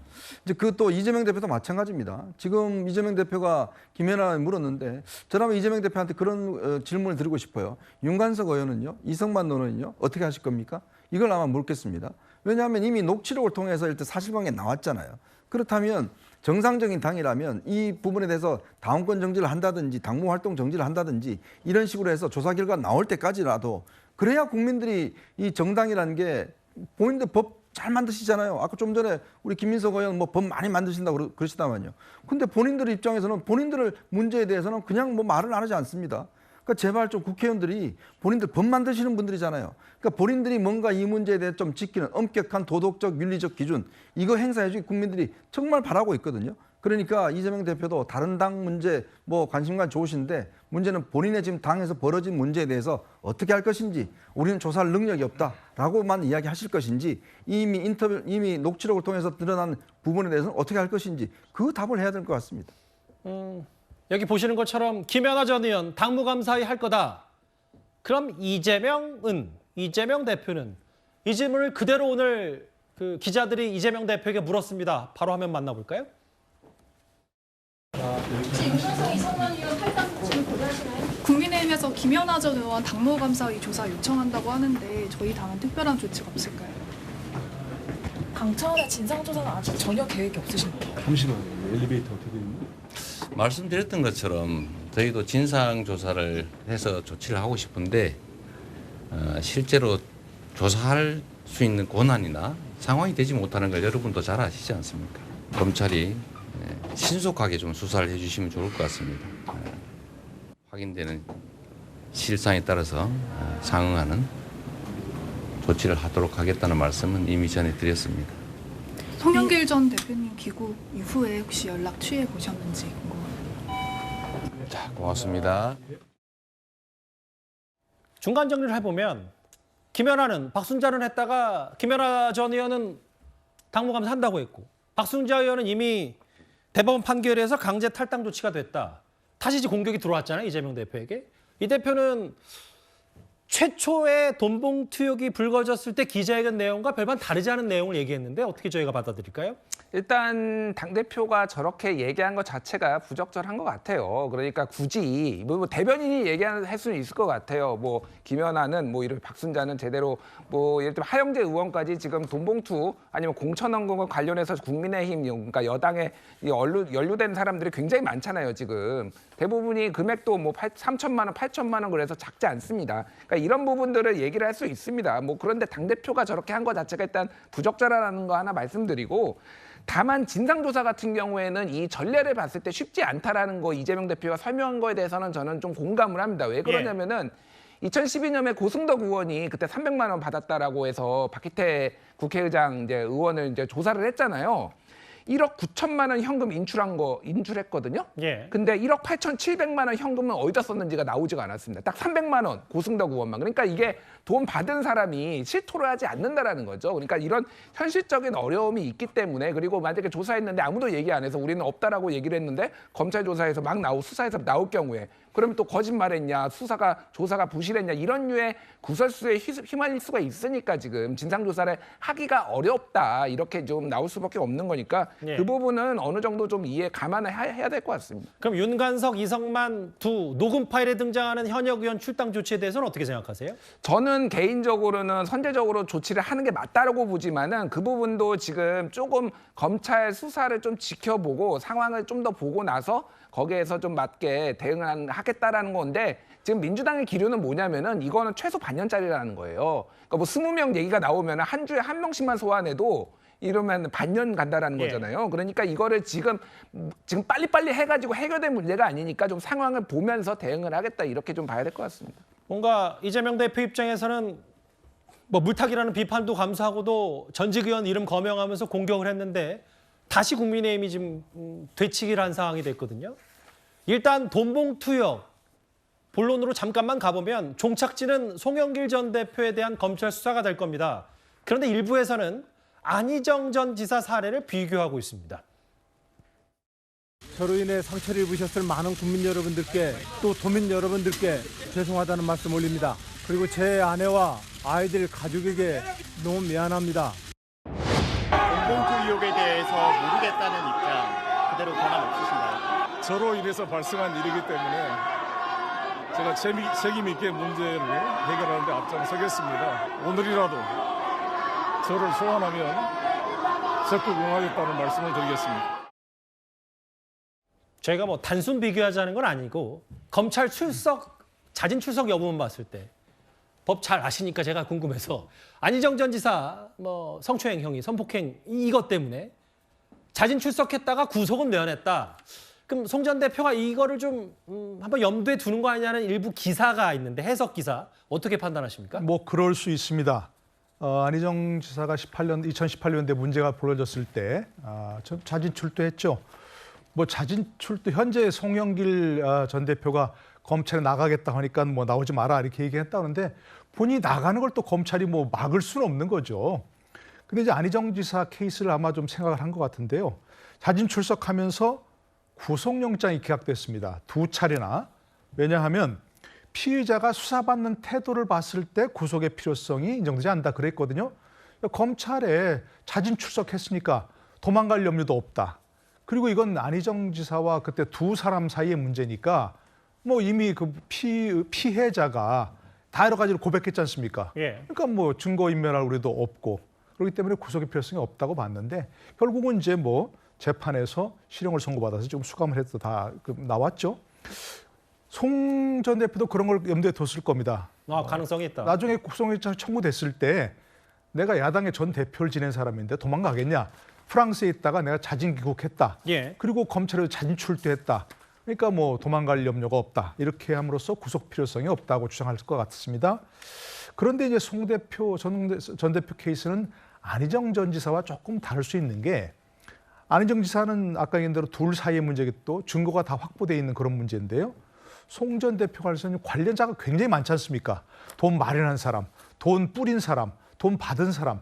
이제 그 또 이재명 대표도 마찬가지입니다. 지금 이재명 대표가 김연아를 물었는데 저라면 이재명 대표한테 그런 질문을 드리고 싶어요. 윤관석 의원은요, 이성만 의원은요, 어떻게 하실 겁니까? 이걸 아마 묻겠습니다. 왜냐하면 이미 녹취록을 통해서 일단 사실관계에 나왔잖아요. 그렇다면 정상적인 당이라면 이 부분에 대해서 당원권 정지를 한다든지 당무 활동 정지를 한다든지 이런 식으로 해서 조사 결과가 나올 때까지라도 그래야 국민들이 이 정당이라는 게 본인들 법 잘 만드시잖아요. 아까 좀 전에 우리 김민석 의원 뭐 법 많이 만드신다고 그러시다만요. 근데 본인들 입장에서는 본인들 문제에 대해서는 그냥 뭐 말을 안 하지 않습니다. 그러니까 제발 좀 국회의원들이 본인들 법 만드시는 분들이잖아요. 그러니까 본인들이 뭔가 이 문제에 대해 좀 지키는 엄격한 도덕적, 윤리적 기준 이거 행사해주기 국민들이 정말 바라고 있거든요. 그러니까 이재명 대표도 다른 당 문제 뭐 관심과 좋으신데 문제는 본인의 지금 당에서 벌어진 문제에 대해서 어떻게 할 것인지 우리는 조사할 능력이 없다라고만 이야기하실 것인지 이미 녹취록을 통해서 드러난 부분에 대해서는 어떻게 할 것인지 그 답을 해야 될 것 같습니다. 여기 보시는 것처럼 김연아 전 의원 당무감사위 할 거다. 그럼 이재명 대표는 이 질문을 그대로 오늘 그 기자들이 이재명 대표에게 물었습니다. 바로 화면 만나볼까요? 혹시 윤석열 이성만 의원 탈당 조치를 고려하시나요? 국민의힘에서 김연아 전 의원 당무감사위 조사 요청한다고 하는데 저희 당은 특별한 조치가 없을까요? 당 차원의 진상조사는 아직 전혀 계획이 없으신가요? 잠시만요. 엘리베이터 어떻게 되는 말씀드렸던 것처럼 저희도 진상조사를 해서 조치를 하고 싶은데 실제로 조사할 수 있는 권한이나 상황이 되지 못하는 걸 여러분도 잘 아시지 않습니까? 검찰이 신속하게 좀 수사를 해주시면 좋을 것 같습니다. 확인되는 실상에 따라서 상응하는 조치를 하도록 하겠다는 말씀은 이미 전해드렸습니다. 송영길 전 대표님 귀국 이후에 혹시 연락 취해 보셨는지 궁금합니다. 자, 고맙습니다. 중간 정리를 해보면 김연아는 박순자는 했다가 김연아 전 의원은 당무감사 한다고 했고 박순자 의원은 이미 대법원 판결에서 강제 탈당 조치가 됐다. 다시 이제 공격이 들어왔잖아요. 이재명 대표에게. 이 대표는 최초의 돈봉 투혁이 불거졌을 때 기자회견 내용과 별반 다르지 않은 내용을 얘기했는데 어떻게 저희가 받아들일까요? 일단 당대표가 저렇게 얘기한 것 자체가 부적절한 것 같아요. 그러니까 굳이 뭐 대변인이 얘기할 수는 있을 것 같아요. 뭐 김연아는 뭐 이렇게 박순자는 제대로 뭐 예를 들면 하영재 의원까지 지금 돈봉투 아니면 공천원금과 관련해서 국민의힘 그러니까 여당에 연루된 사람들이 굉장히 많잖아요. 지금 대부분이 금액도 뭐 3천만 원, 8천만 원 그래서 작지 않습니다. 그러니까 이런 부분들을 얘기를 할 수 있습니다. 뭐 그런데 당대표가 저렇게 한 것 자체가 일단 부적절하다는 거 하나 말씀드리고 다만 진상조사 같은 경우에는 이 전례를 봤을 때 쉽지 않다라는 거 이재명 대표가 설명한 거에 대해서는 저는 좀 공감을 합니다. 왜 그러냐면은 2012년에 고승덕 의원이 그때 300만 원 받았다라고 해서 박희태 국회의장 이제 의원을 이제 조사를 했잖아요. 1억 9천만 원 현금 인출했거든요. 근데 1억 8,700만 원 현금은 어디다 썼는지가 나오지가 않았습니다. 딱 300만 원 고승덕 의원만. 그러니까 이게 돈 받은 사람이 실토를 하지 않는다라는 거죠. 그러니까 이런 현실적인 어려움이 있기 때문에 그리고 만약에 조사했는데 아무도 얘기 안 해서 우리는 없다라고 얘기를 했는데 검찰 조사에서 막 수사에서 나올 경우에 그러면 또 거짓말했냐, 조사가 부실했냐 이런 류의 구설수에 휘말릴 수가 있으니까 지금 진상조사를 하기가 어렵다 이렇게 좀 나올 수밖에 없는 거니까 그 부분은 어느 정도 좀 감안을 해야 될 것 같습니다. 그럼 윤관석, 이성만 두 녹음 파일에 등장하는 현역 의원 출당 조치에 대해서는 어떻게 생각하세요? 저는 개인적으로는 선제적으로 조치를 하는 게 맞다라고 보지만은 그 부분도 지금 조금 검찰 수사를 좀 지켜보고 상황을 좀 더 보고 나서 거기에서 좀 맞게 대응을 하겠다라는 건데 지금 민주당의 기류는 뭐냐면은 이거는 최소 반년짜리라는 거예요. 그러니까 뭐 20명 얘기가 나오면 한 주에 한 명씩만 소환해도 이러면 반년 간다라는 거잖아요. 그러니까 이거를 지금 빨리빨리 해가지고 해결될 문제가 아니니까 좀 상황을 보면서 대응을 하겠다 이렇게 좀 봐야 될 것 같습니다. 뭔가 이재명 대표 입장에서는 뭐 물타기라는 비판도 감수하고도 전직 의원 이름 거명하면서 공격을 했는데 다시 국민의힘이 지금 되치기를 한 상황이 됐거든요. 일단 돈봉 투혁 본론으로 잠깐만 가보면 종착지는 송영길 전 대표에 대한 검찰 수사가 될 겁니다. 그런데 일부에서는 안희정 전 지사 사례를 비교하고 있습니다. 저로 인해 상처를 입으셨을 많은 국민 여러분들께 또 도민 여러분들께 죄송하다는 말씀 올립니다. 그리고 제 아내와 아이들 가족에게 너무 미안합니다. 돈봉투 의혹에 대해서 모르겠다는 입장 그대로 변함 없으신가요? 저로 인해서 발생한 일이기 때문에 제가 책임 있게 문제를 해결하는 데 앞장서겠습니다. 오늘이라도 저를 소환하면 적극 응하겠다는 말씀을 드리겠습니다. 저희가 뭐 단순 비교하자는 건 아니고 검찰 자진 출석 여부만 봤을 때 법 잘 아시니까 제가 궁금해서 안희정 전 지사 뭐 성추행 혐의, 성폭행 이것 때문에 자진 출석했다가 구속은 면했다. 그럼 송 전 대표가 이거를 좀 한번 염두에 두는 거 아니냐는 일부 기사가 있는데 해석 기사 어떻게 판단하십니까? 뭐 그럴 수 있습니다. 안희정 지사가 2018년대 문제가 벌어졌을 때 자진 출두했죠. 뭐 자진 출두 현재 송영길 전 대표가 검찰에 나가겠다 하니까 뭐 나오지 마라 이렇게 얘기했다는데 본인이 나가는 걸 또 검찰이 뭐 막을 수는 없는 거죠. 근데 이제 안희정 지사 케이스를 아마 좀 생각을 한 것 같은데요. 자진 출석하면서 구속영장이 기각됐습니다. 2차례나. 왜냐하면 피의자가 수사받는 태도를 봤을 때 구속의 필요성이 인정되지 않는다 그랬거든요. 검찰에 자진 출석했으니까 도망갈 염려도 없다. 그리고 이건 안희정 지사와 그때 두 사람 사이의 문제니까 뭐 이미 그 피해자가 다 여러 가지를 고백했지 않습니까? 예. 그러니까 뭐 증거 인멸할 우리도 없고 그렇기 때문에 구속의 필요성이 없다고 봤는데 결국은 이제 뭐 재판에서 실형을 선고받아서 좀 수감을 해서 다 나왔죠. 송 전 대표도 그런 걸 염두에 뒀을 겁니다. 가능성이 있다. 나중에 국정영장 청구됐을 때 내가 야당의 전 대표를 지낸 사람인데 도망가겠냐? 프랑스에 있다가 내가 자진 귀국했다. 예. 그리고 검찰에서 자진 출두했다. 그러니까 뭐 도망갈 염려가 없다. 이렇게 함으로써 구속 필요성이 없다고 주장할 것 같습니다. 그런데 이제 송 대표 전 대표 케이스는 안희정 전 지사와 조금 다를 수 있는 게 안희정 지사는 아까 얘기한 대로 둘 사이의 문제겠고 증거가 다 확보되어 있는 그런 문제인데요. 송 전 대표가 관련자가 굉장히 많지 않습니까? 돈 마련한 사람, 돈 뿌린 사람, 돈 받은 사람.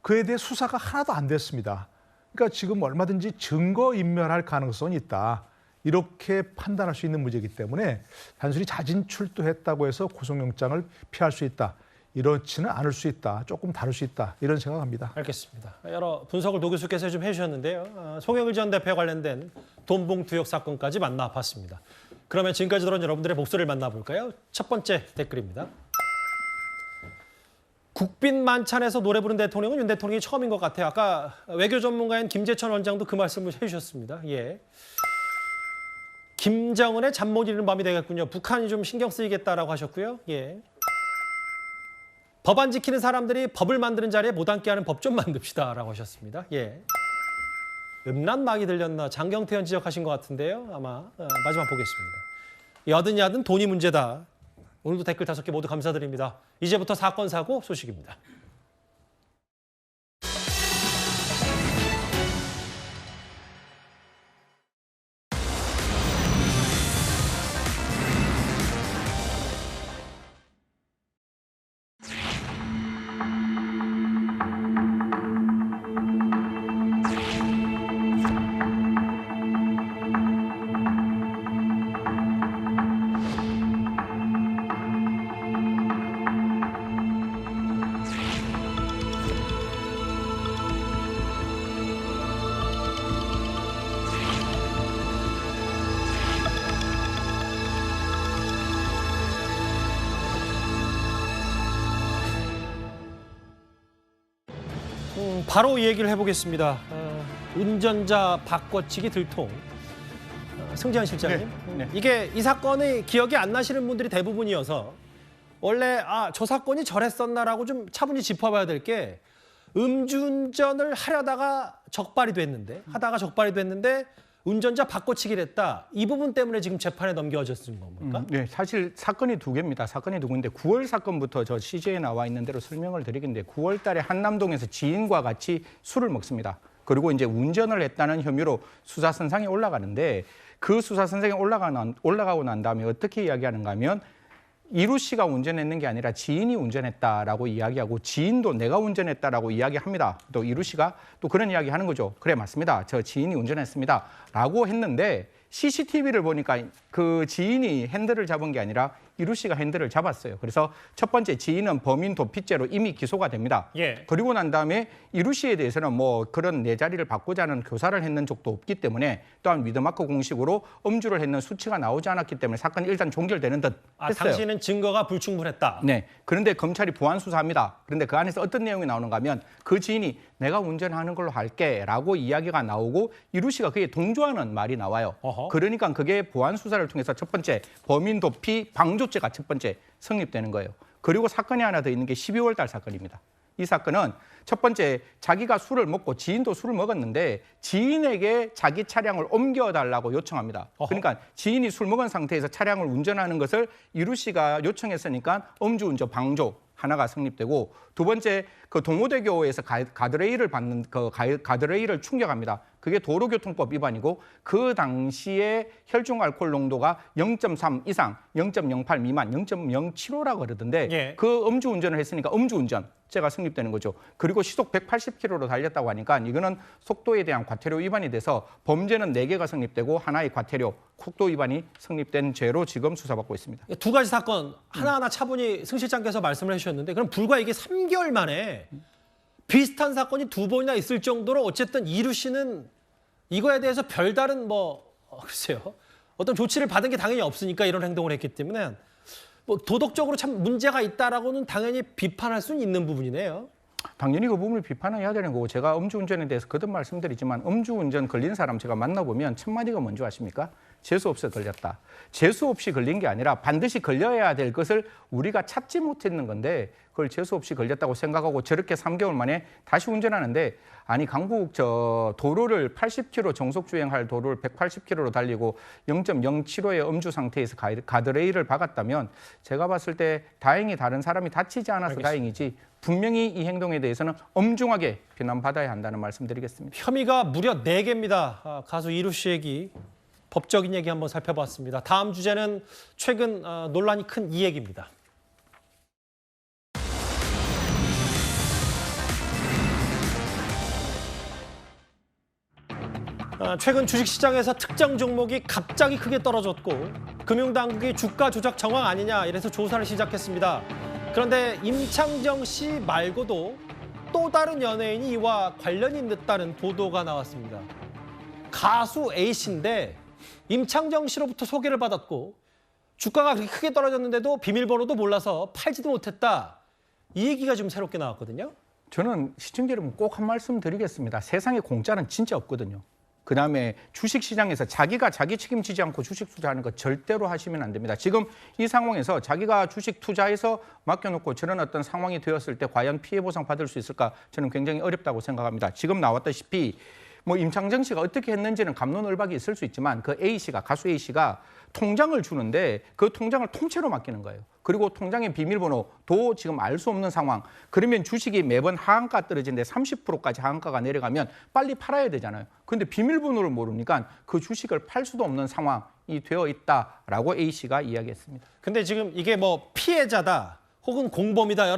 그에 대해 수사가 하나도 안 됐습니다. 그러니까 지금 얼마든지 증거 인멸할 가능성이 있다. 이렇게 판단할 수 있는 문제이기 때문에 단순히 자진 출두했다고 해서 구속영장을 피할 수 있다. 이렇지는 않을 수 있다. 조금 다를 수 있다. 이런 생각합니다. 알겠습니다. 여러 분석을 노 교수께서 좀 해주셨는데요. 송영길 전 대표에 관련된 돈봉투 의혹 사건까지 만나봤습니다. 그러면 지금까지 들은 여러분들의 목소리를 만나볼까요? 첫 번째 댓글입니다. 국빈 만찬에서 노래 부른 대통령은 윤 대통령이 처음인 것 같아요. 아까 외교 전문가인 김재천 원장도 그 말씀을 해주셨습니다. 예. 김정은의 잠 못 이루는 밤이 되겠군요. 북한이 좀 신경 쓰이겠다라고 하셨고요. 예. 법 안 지키는 사람들이 법을 만드는 자리에 못 앉게 하는 법 좀 만듭시다라고 하셨습니다. 예. 음란막이 들렸나 장경태 현 지적하신 것 같은데요. 아마 마지막 보겠습니다. 여든 야든 돈이 문제다. 오늘도 댓글 5개 모두 감사드립니다. 이제부터 사건 사고 소식입니다. 바로 이 얘기를 해보겠습니다. 운전자 바꿔치기 들통. 승재현 실장님, 네. 이게 이 사건이 기억이 안 나시는 분들이 대부분이어서 원래 저 사건이 저랬었나라고 좀 차분히 짚어봐야 될 게 음주운전을 하다가 적발이 됐는데 운전자 바꿔치기를 했다. 이 부분 때문에 지금 재판에 넘겨졌은 겁니까? 네, 사실 사건이 두 개입니다. 사건이 두 개인데 9월 사건부터 저 CJ에 나와 있는 대로 설명을 드리겠는데 9월 달에 한남동에서 지인과 같이 술을 먹습니다. 그리고 이제 운전을 했다는 혐의로 수사선상에 올라가는데 그 수사선상에 올라가고 난 다음에 어떻게 이야기하는가 하면 이루 씨가 운전했는 게 아니라 지인이 운전했다라고 이야기하고 지인도 내가 운전했다라고 이야기합니다. 또 이루 씨가 또 그런 이야기 하는 거죠. 그래 맞습니다. 저 지인이 운전했습니다. 라고 했는데 CCTV를 보니까 그 지인이 핸들을 잡은 게 아니라 이루 씨가 핸들을 잡았어요. 그래서 첫 번째 지인은 범인 도피죄로 이미 기소가 됩니다. 예. 그리고 난 다음에 이루 씨에 대해서는 뭐 그런 내 자리를 바꾸자는 교사를 했는 적도 없기 때문에 또한 위드마크 공식으로 음주를 했는 수치가 나오지 않았기 때문에 사건이 일단 종결되는 듯 했어요. 당시는 증거가 불충분했다. 네. 그런데 검찰이 보완 수사합니다. 그런데 그 안에서 어떤 내용이 나오는가 하면 그 지인이 내가 운전하는 걸로 할게라고 이야기가 나오고 이루 씨가 그에 동조하는 말이 나와요. 그러니까 그게 보완 수사를 통해서 첫 번째 범인 도피 방조죄가 첫 번째 성립되는 거예요. 그리고 사건이 하나 더 있는 게 12월 달 사건입니다. 이 사건은 첫 번째 자기가 술을 먹고 지인도 술을 먹었는데 지인에게 자기 차량을 옮겨달라고 요청합니다. 그러니까 지인이 술 먹은 상태에서 차량을 운전하는 것을 이루 씨가 요청했으니까 음주운전 방조 하나가 성립되고 두 번째 그 동호대교에서 가드레일을 받는 그 가드레일을 충격합니다. 그게 도로교통법 위반이고 그 당시에 혈중 알코올 농도가 0.3 이상, 0.08 미만, 0.075라고 그러던데 예. 그 음주운전을 했으니까 음주운전죄가 성립되는 거죠. 그리고 시속 180km로 달렸다고 하니까 이거는 속도에 대한 과태료 위반이 돼서 범죄는 4개가 성립되고 하나의 과태료, 속도 위반이 성립된 죄로 지금 수사받고 있습니다. 두 가지 사건 하나하나 차분히 승 실장께서 말씀을 해주셨는데 그럼 불과 이게 3개월 만에 비슷한 사건이 두 번이나 있을 정도로 어쨌든 이루 씨는 이거에 대해서 별다른 글쎄요. 어떤 조치를 받은 게 당연히 없으니까 이런 행동을 했기 때문에 도덕적으로 참 문제가 있다라고는 당연히 비판할 수는 있는 부분이네요. 당연히 그 부분을 비판해야 되는 거고 제가 음주운전에 대해서 거듭 말씀드리지만 음주운전 걸린 사람 제가 만나보면 첫 마디가 뭔지 아십니까? 재수 없이 걸렸다. 재수 없이 걸린 게 아니라 반드시 걸려야 될 것을 우리가 찾지 못했는 건데 그걸 재수 없이 걸렸다고 생각하고 저렇게 3개월 만에 다시 운전하는데 아니 강북 도로를 80km 정속 주행할 도로를 180km로 달리고 0.075의 음주 상태에서 가드레일을 박았다면 제가 봤을 때 다행히 다른 사람이 다치지 않아서 알겠습니다. 다행이지 분명히 이 행동에 대해서는 엄중하게 비난받아야 한다는 말씀드리겠습니다. 혐의가 무려 4개입니다. 가수 이루 씨 얘기, 법적인 얘기 한번 살펴봤습니다. 다음 주제는 최근 논란이 큰 이 얘기입니다. 최근 주식시장에서 특정 종목이 갑자기 크게 떨어졌고 금융당국이 주가 조작 정황 아니냐 이래서 조사를 시작했습니다. 그런데 임창정 씨 말고도 또 다른 연예인이 이와 관련이 있다는 보도가 나왔습니다. 가수 A씨인데 임창정 씨로부터 소개를 받았고 주가가 그렇게 크게 떨어졌는데도 비밀번호도 몰라서 팔지도 못했다. 이 얘기가 좀 새롭게 나왔거든요. 저는 시청자 여러분 꼭 한 말씀 드리겠습니다. 세상에 공짜는 진짜 없거든요. 그다음에 주식시장에서 자기가 자기 책임지지 않고 주식 투자하는 거 절대로 하시면 안 됩니다. 지금 이 상황에서 자기가 주식 투자해서 맡겨놓고 저런 어떤 상황이 되었을 때 과연 피해 보상 받을 수 있을까? 저는 굉장히 어렵다고 생각합니다. 지금 나왔다시피 임창정 씨가 어떻게 했는지는 갑론을박이 있을 수 있지만 그 A씨가 가수 A씨가 통장을 주는데 그 통장을 통째로 맡기는 거예요. 그리고 통장의 비밀번호도 지금 알 수 없는 상황. 그러면 주식이 매번 하한가 떨어지는데 30%까지 하한가가 내려가면 빨리 팔아야 되잖아요. 그런데 비밀번호를 모르니까 그 주식을 팔 수도 없는 상황이 되어 있다라고 A씨가 이야기했습니다. 근데 지금 이게 피해자다 혹은 공범이다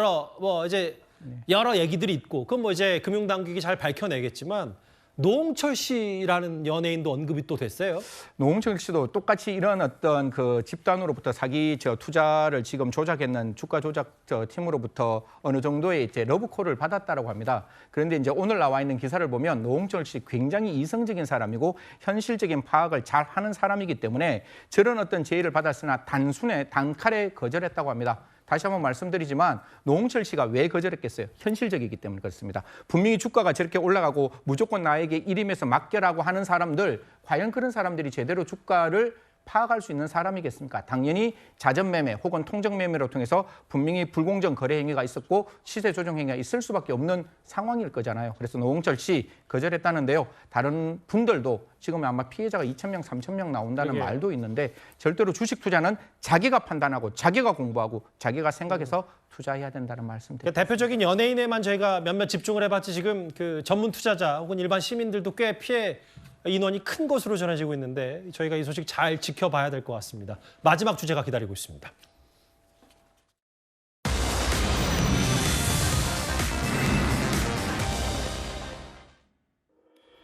여러 얘기들이 있고 그건 이제 금융당국이 잘 밝혀내겠지만 노홍철 씨라는 연예인도 언급이 또 됐어요. 노홍철 씨도 똑같이 이런 어떤 그 집단으로부터 사기 투자를 지금 조작했는 주가 조작 팀으로부터 어느 정도의 이제 러브콜을 받았다라고 합니다. 그런데 이제 오늘 나와 있는 기사를 보면 노홍철 씨 굉장히 이성적인 사람이고 현실적인 파악을 잘 하는 사람이기 때문에 저런 어떤 제의를 받았으나 단칼에 거절했다고 합니다. 다시 한번 말씀드리지만 노홍철 씨가 왜 거절했겠어요? 현실적이기 때문에 그렇습니다. 분명히 주가가 저렇게 올라가고 무조건 나에게 일임해서 맡겨라고 하는 사람들, 과연 그런 사람들이 제대로 주가를 파악할 수 있는 사람이겠습니까? 당연히 자전매매 혹은 통정매매로 통해서 분명히 불공정 거래 행위가 있었고 시세 조정 행위가 있을 수밖에 없는 상황일 거잖아요. 그래서 노홍철 씨 거절했다는데요. 다른 분들도 지금 아마 피해자가 2,000명, 3,000명 나온다는 말도 있는데 절대로 주식 투자는 자기가 판단하고 자기가 공부하고 자기가 생각해서 투자해야 된다는 말씀드립니다. 대표적인 연예인에만 저희가 몇몇 집중을 해봤지 지금 그 전문 투자자 혹은 일반 시민들도 꽤 피해 인원이 큰 것으로 전해지고 있는데 저희가 이 소식 잘 지켜봐야 될 것 같습니다. 마지막 주제가 기다리고 있습니다.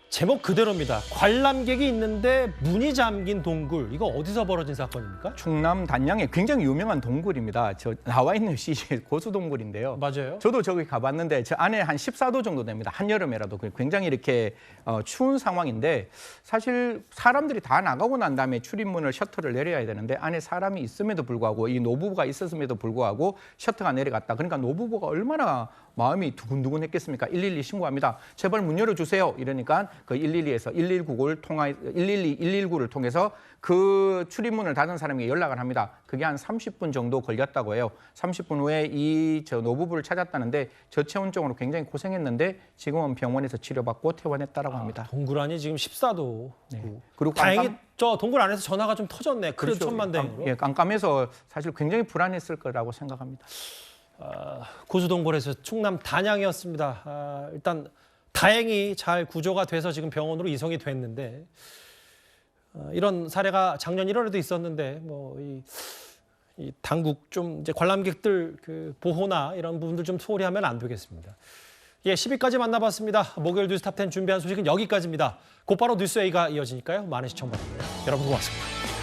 제목 그대로입니다. 관람객이 있는데 문이 잠긴 동굴. 이거 어디서 벌어진 사건입니까? 충남 단양에 굉장히 유명한 동굴입니다. 저 나와 있는 시시 고수동굴인데요. 맞아요. 저도 저기 가봤는데 저 안에 한 14도 정도 됩니다. 한여름에라도 굉장히 이렇게 추운 상황인데 사실 사람들이 다 나가고 난 다음에 출입문을 셔터를 내려야 되는데 안에 사람이 있음에도 불구하고 이 노부부가 있었음에도 불구하고 셔터가 내려갔다. 그러니까 노부부가 얼마나 마음이 두근두근했겠습니까? 112 신고합니다. 제발 문 열어주세요. 이러니까 그 112에서 119를 통해서 그 출입문을 닫은 사람에게 연락을 합니다. 그게 한 30분 정도 걸렸다고 해요. 30분 후에 저 노부부를 찾았다는데 저체온증으로 굉장히 고생했는데 지금은 병원에서 치료받고 퇴원했다라고 합니다. 동굴 안이 지금 14도. 네. 그리고 다행히 저 동굴 안에서 전화가 좀 터졌네. 그래도 천만다행으로. 예, 깜깜해서 사실 굉장히 불안했을 거라고 생각합니다. 고수동굴에서 충남 단양이었습니다. 일단 다행히 잘 구조가 돼서 지금 병원으로 이송이 됐는데 이런 사례가 작년 1월에도 있었는데 이 당국 좀 이제 관람객들 그 보호나 이런 부분들 좀 소홀히 하면 안 되겠습니다. 10위까지 만나봤습니다. 목요일 뉴스탑10 준비한 소식은 여기까지입니다. 곧바로 뉴스 A가 이어지니까요. 많은 시청 바랍니다. 여러분 고맙습니다.